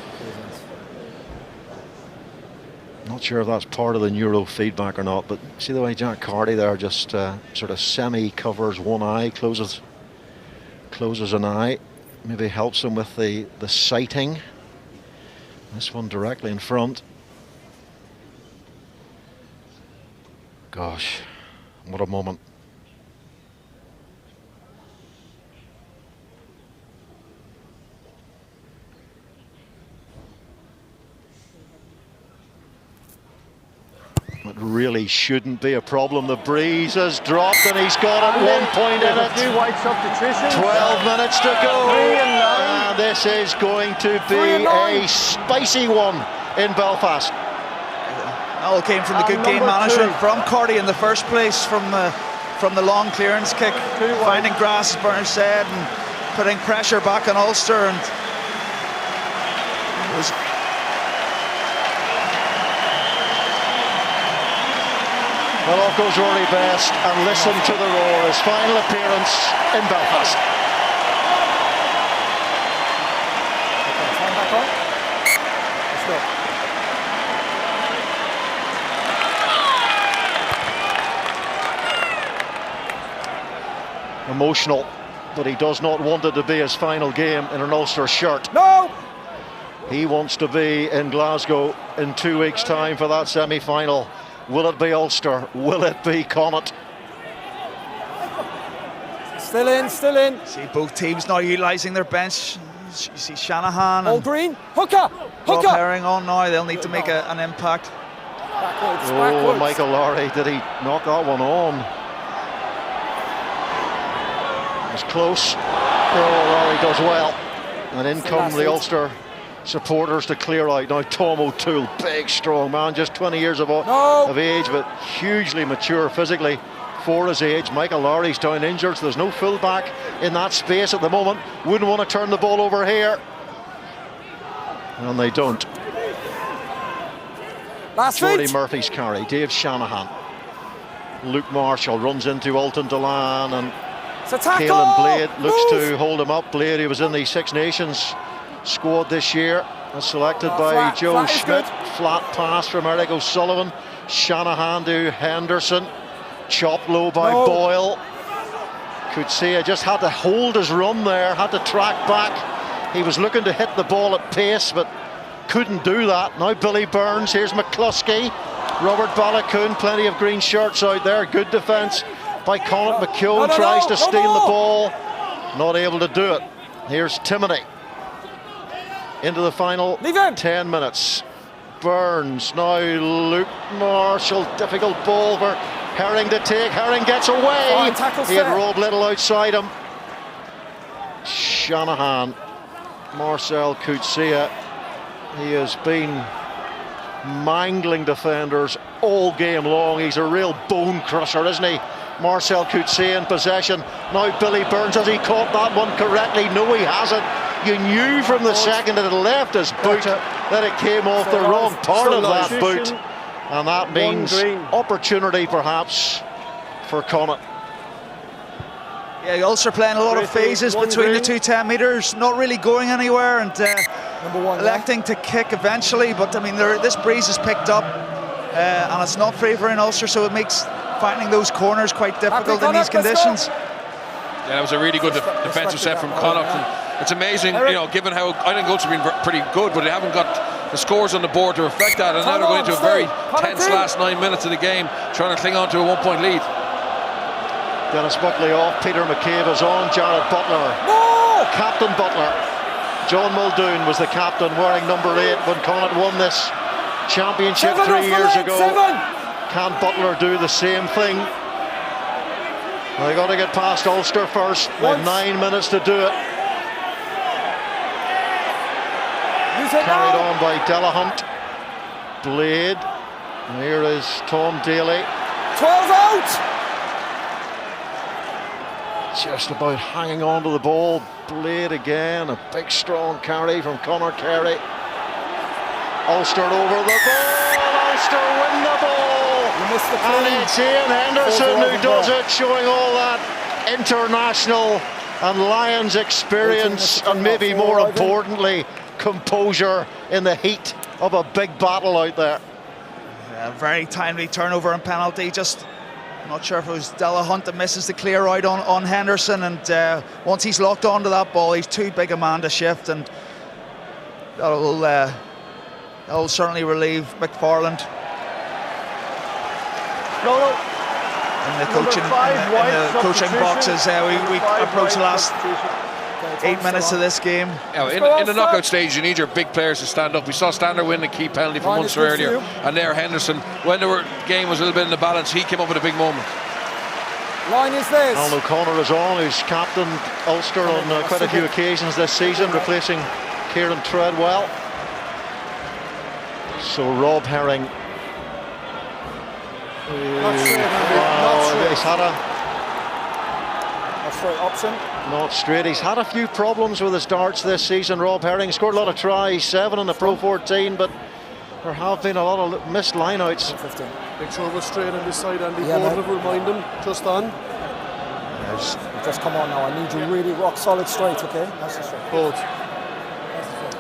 Not sure if that's part of the neurofeedback or not, but see the way Jack Carty there just sort of semi-covers one eye, closes an eye, maybe helps him with the sighting. This one directly in front. Gosh, what a moment. It really shouldn't be a problem. The breeze has dropped and he's got it, 1 point in it. 12 minutes to go. And this is going to be a spicy one in Belfast. All came from the good game management from Carty in the first place, from the long clearance kick, finding grass, as Bernard said, and putting pressure back on Ulster. And it was well, off goes Rory Best, and listen to the roar. His final appearance in Belfast. Time back on. Let's go. Emotional, but he does not want it to be his final game in an Ulster shirt. No! He wants to be in Glasgow in 2 weeks' time for that semi-final. Will it be Ulster? Will it be Connacht? Still in, still in. See both teams now utilising their bench. You see Shanahan All and green. Hooker! Rob Hooker! Herring on now. They'll need to make an impact. Backwards, Oh, backwards. Michael Lowry, did he knock that one on? It was close. Oh, Lowry does well. And in come the Ulster supporters to clear out. Now Tom O'Toole, big strong man, just 20 years of age, but hugely mature physically for his age. Michael Lowry's down injured, so there's no fullback in that space at the moment. Wouldn't want to turn the ball over here, and they don't. Last Jordy feet. Murphy's carry, Dave Shanahan. Luke Marshall runs into Alton Delan, and It's a tackle. Caelan Blade looks Move. to hold him up. Blade, who was in the Six Nations squad this year, is selected by flat, Joe flat is Schmidt. good. Flat pass from Eric O'Sullivan. Shanahan to Henderson. Chopped low by Boyle. Coetzee just had to hold his run there, had to track back. He was looking to hit the ball at pace, but couldn't do that. Now Billy Burns, here's McCluskey. Robert Balakoon, plenty of green shirts out there. Good defence by Connacht. McKeown tries to steal the ball. Not able to do it. Here's Timoney. Into the final 10 minutes. Burns, now Luke Marshall. Difficult ball for Herring to take. Herring gets away. He had Rob Little outside him. Shanahan, Marcel Coetzee. He has been mangling defenders all game long. He's a real bone crusher, isn't he? Marcel Coetzee in possession. Now Billy Burns, has he caught that one correctly? No, he hasn't. You knew from the second that it left his boot that it came off the wrong part of that boot. And that means opportunity perhaps for Connacht. Yeah, Ulster playing a lot of phases between the two 10 metres, not really going anywhere, and electing to kick eventually. But I mean, this breeze has picked up, and it's not favouring Ulster, so it makes finding those corners quite difficult in these conditions. Yeah, that was a really good defensive set from Connacht. It's amazing, you know, given how I think Ulster have been pretty good, but they haven't got the scores on the board to reflect that, and now they're going into a very tense last 9 minutes of the game, trying to cling on to a 1 point lead. Dennis Buckley off, Peter McCabe is on, Jared Butler. Captain Butler. John Muldoon was the captain, wearing number 8 when Connacht won this championship 3 years ago. Can Butler do the same thing? They got to get past Ulster first. They have 9 minutes to do it. Carried on by Delahunt. Blade. And here is Tom Daly. 12 out! Just about hanging on to the ball. Blade again. A big strong carry from Conor Carey. Ulster over the ball. Ulster win the ball. And it's Ian Henderson who does it, showing all that international and Lions experience, and maybe more importantly, composure in the heat of a big battle out there. A very timely turnover and penalty. Just not sure if it was Della Hunt that misses the clear out on Henderson, and once he's locked onto that ball, he's too big a man to shift, and that'll certainly relieve McFarland. In the coaching boxes, we approach the last 8 minutes of this game. Yeah, in the knockout stage, you need your big players to stand up. We saw Stander win the key penalty from Munster earlier, and there Henderson, when the game was a little bit in the balance, he came up with a big moment. Line is this. Alan O'Connor is on, who's captained Ulster on quite a few occasions this season, replacing Kieran Treadwell. So Rob Herring. He's had a straight option. Not straight. He's had a few problems with his darts this season. Rob Herring scored a lot of tries, 7 in the Pro14, but there have been a lot of missed lineouts. Make sure we're straight on this side, Andy. Board will remind him. Just on. Yes. Just come on now. I need you really rock solid straight, okay? That's the straight. Both.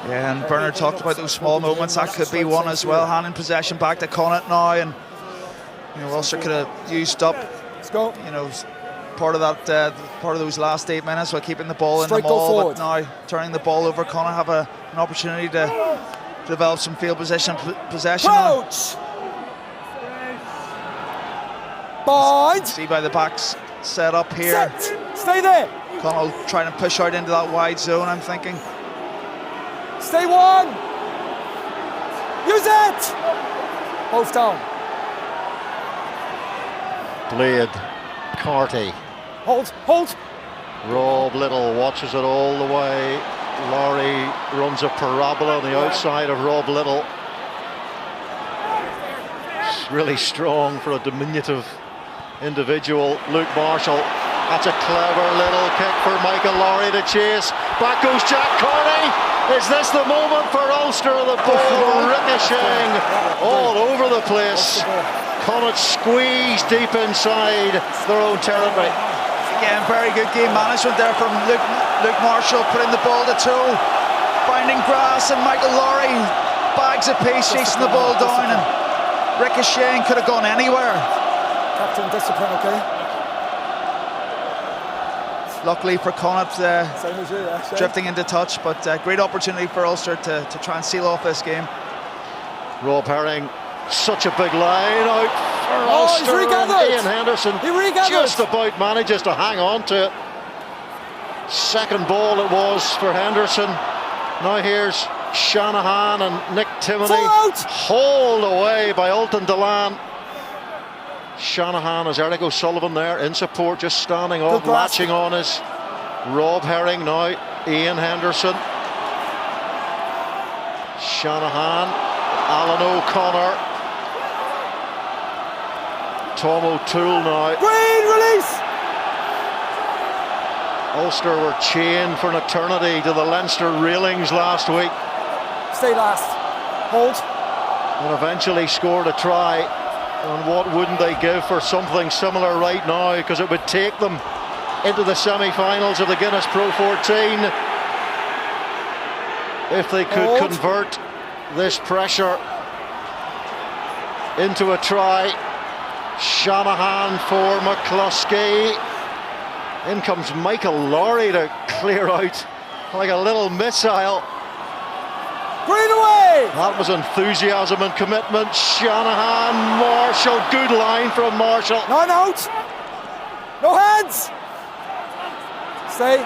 Yeah, and Bernard talked about those small moments. That could be one as well. Handing possession back to Connacht now, and Ulster could have used up. Let's go. Part of that, part of those last 8 minutes while keeping the ball in the maul, but now turning the ball over. Connacht have an opportunity to develop some field possession. Coach! Bind! See by the backs set up here. Set. Stay there. Connacht trying to push out into that wide zone, I'm thinking. Stay one. Use it. Both down. Blade. Carty. Hold. Rob Little watches it all the way. Laurie runs a parabola on the outside of Rob Little. It's really strong for a diminutive individual. Luke Marshall. That's a clever little kick for Michael Laurie to chase. Back goes Jack Carty. Is this the moment for Ulster? The ball ricocheting all over the place. Connacht squeezed deep inside their own territory. Again, very good game management there from Luke Marshall, putting the ball to toe, finding grass, and Michael Laurie bags a piece, chasing the ball down, and ricocheting could have gone anywhere. Captain, discipline, okay? Luckily for Connacht, drifting into touch, but great opportunity for Ulster to try and seal off this game. Rob Herring. Such a big line out for Ulster. Ian Henderson just about manages to hang on to it. Second ball it was for Henderson. Now here's Shanahan and Nick Timoney. Hauled away by Ultan Delan. Shanahan as Eric O'Sullivan there in support, just standing off, latching on his Rob Herring. Now Ian Henderson. Shanahan, Alan O'Connor. Tom O'Toole now. Green release! Ulster were chained for an eternity to the Leinster railings last week. Stay last. Hold. And eventually scored a try. And what wouldn't they give for something similar right now? Because it would take them into the semi-finals of the Guinness Pro14 if they could convert this pressure into a try. Shanahan for McCluskey. In comes Michael Laurie to clear out like a little missile. Green away! That was enthusiasm and commitment. Shanahan, Marshall, good line from Marshall. None out. No hands. Stay.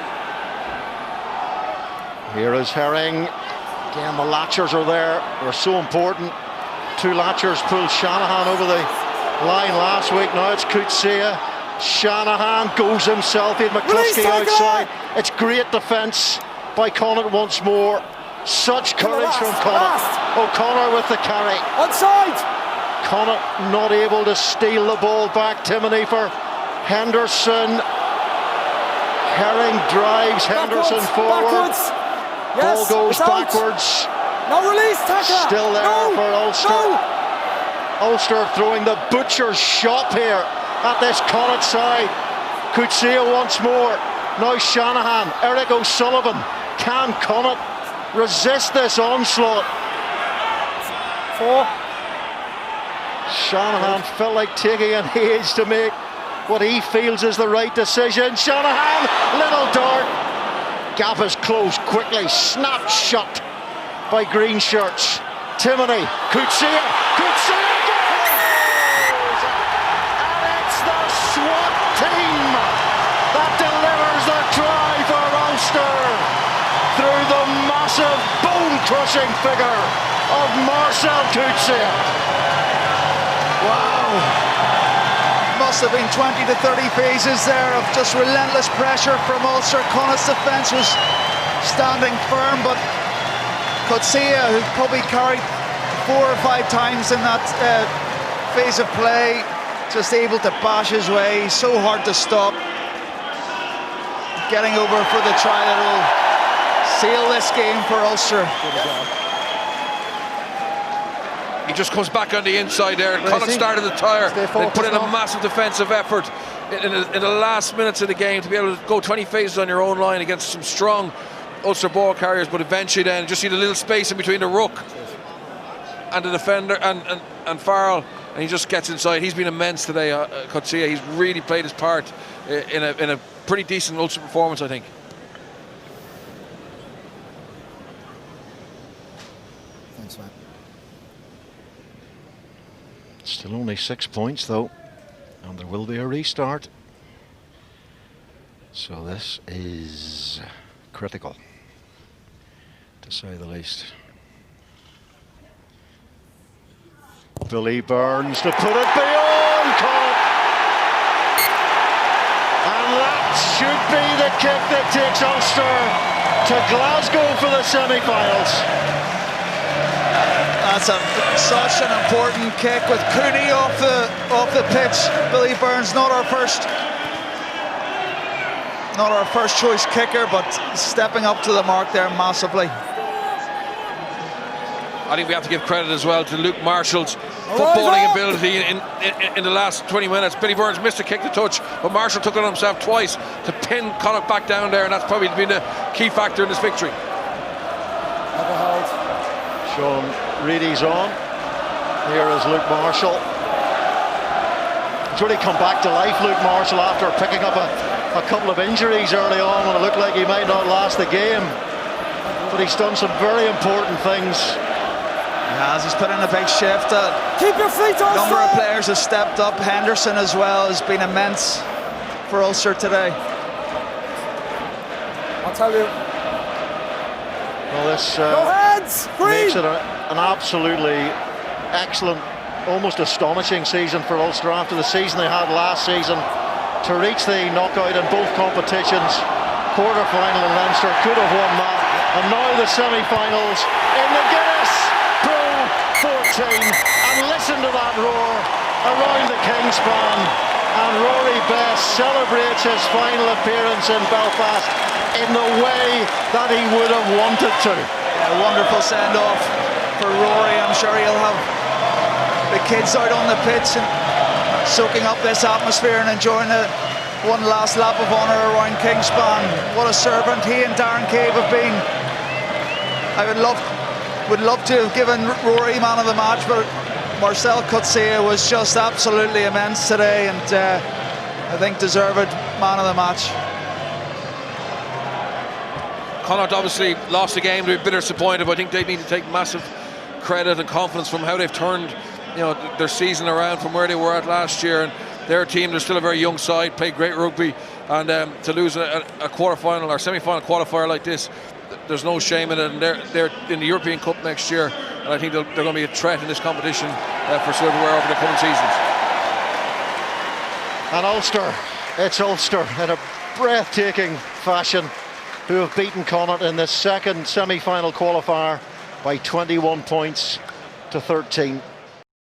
Here is Herring. Again, the latchers are there. They're so important. Two latchers pulled Shanahan over the line last week. Now it's Coetzee. Shanahan goes himself. He had McCluskey outside. It's great defence by Connacht once more. Such courage from Connacht. O'Connor with the carry. Onside. Connacht not able to steal the ball back. Timoney for Henderson. Herring drives Henderson forward. Ball goes backwards. No release, Taka. Still there for Ulster. Ulster throwing the butcher's shop here at this Connacht side. Coetzee once more. Now Shanahan, Eric O'Sullivan. Can Connacht resist this onslaught? 4. Shanahan felt like taking an age to make what he feels is the right decision. Shanahan, little dart. Gap is closed quickly, snapped shut by green shirts. Timoney, Coetzee goes! And it's the SWAT team that delivers the try for Ulster through the massive bone-crushing figure of Marcel Coetzee. Wow. Must have been 20 to 30 phases there of just relentless pressure from Ulster. Connacht's defence was standing firm, but Coetzee, who probably carried 4 or 5 times in that phase of play, just able to bash his way. So hard to stop. Getting over for the try that will seal this game for Ulster. He just comes back on the inside there. Connacht started the tire. They put in a massive defensive effort in the last minutes of the game to be able to go 20 phases on your own line against some strong Ulster ball carriers, but eventually then just see the little space in between the ruck and the defender and Farrell, and he just gets inside. He's been immense today, Coetzee. He's really played his part in a pretty decent Ulster performance, I think. Thanks, man. Still only 6 points though, and there will be a restart. So this is critical, to say the least. Billy Burns to put it beyond Connacht. And that should be the kick that takes Ulster to Glasgow for the semi-finals. That's such an important kick with Cooney off the pitch. Billy Burns, not our first choice kicker, but stepping up to the mark there massively. I think we have to give credit as well to Luke Marshall's footballing ability in the last 20 minutes. Billy Burns missed a kick to touch, but Marshall took it on himself twice to pin Connacht back down there, and that's probably been the key factor in this victory. Sean Reedy's on. Here is Luke Marshall. He's really come back to life, Luke Marshall, after picking up a couple of injuries early on when it looked like he might not last the game. But he's done some very important things. He has. He's put in a big shift. Keep your feet on. A number of players have stepped up. Henderson as well has been immense for Ulster today. I'll tell you. Well, this makes it an absolutely excellent, almost astonishing season for Ulster after the season they had last season. To reach the knockout in both competitions, quarter-final in Leinster, could have won that. And now the semi-finals in the Guinness PRO14. And listen to that roar around the Kingspan. And Rory Best celebrates his final appearance in Belfast in the way that he would have wanted to. Yeah, wonderful send-off for Rory. I'm sure he'll have the kids out on the pitch and soaking up this atmosphere and enjoying one last lap of honour around Kingspan. What a servant he and Darren Cave have been. I would love to have given Rory man of the match, but Marcel Coetzee was just absolutely immense today, and I think deserved man of the match. Connacht obviously lost the game. They're a bit disappointed, but I think they need to take massive credit and confidence from how they've turned, their season around from where they were at last year. And their team, they're still a very young side, played great rugby, and to lose a quarter-final or semi-final qualifier like this, there's no shame in it. And they're in the European Cup next year, and I think they're going to be a threat in this competition for silverware over the coming seasons. And Ulster, it's Ulster in a breathtaking fashion, who have beaten Connacht in the second semi-final qualifier by 21 points to 13.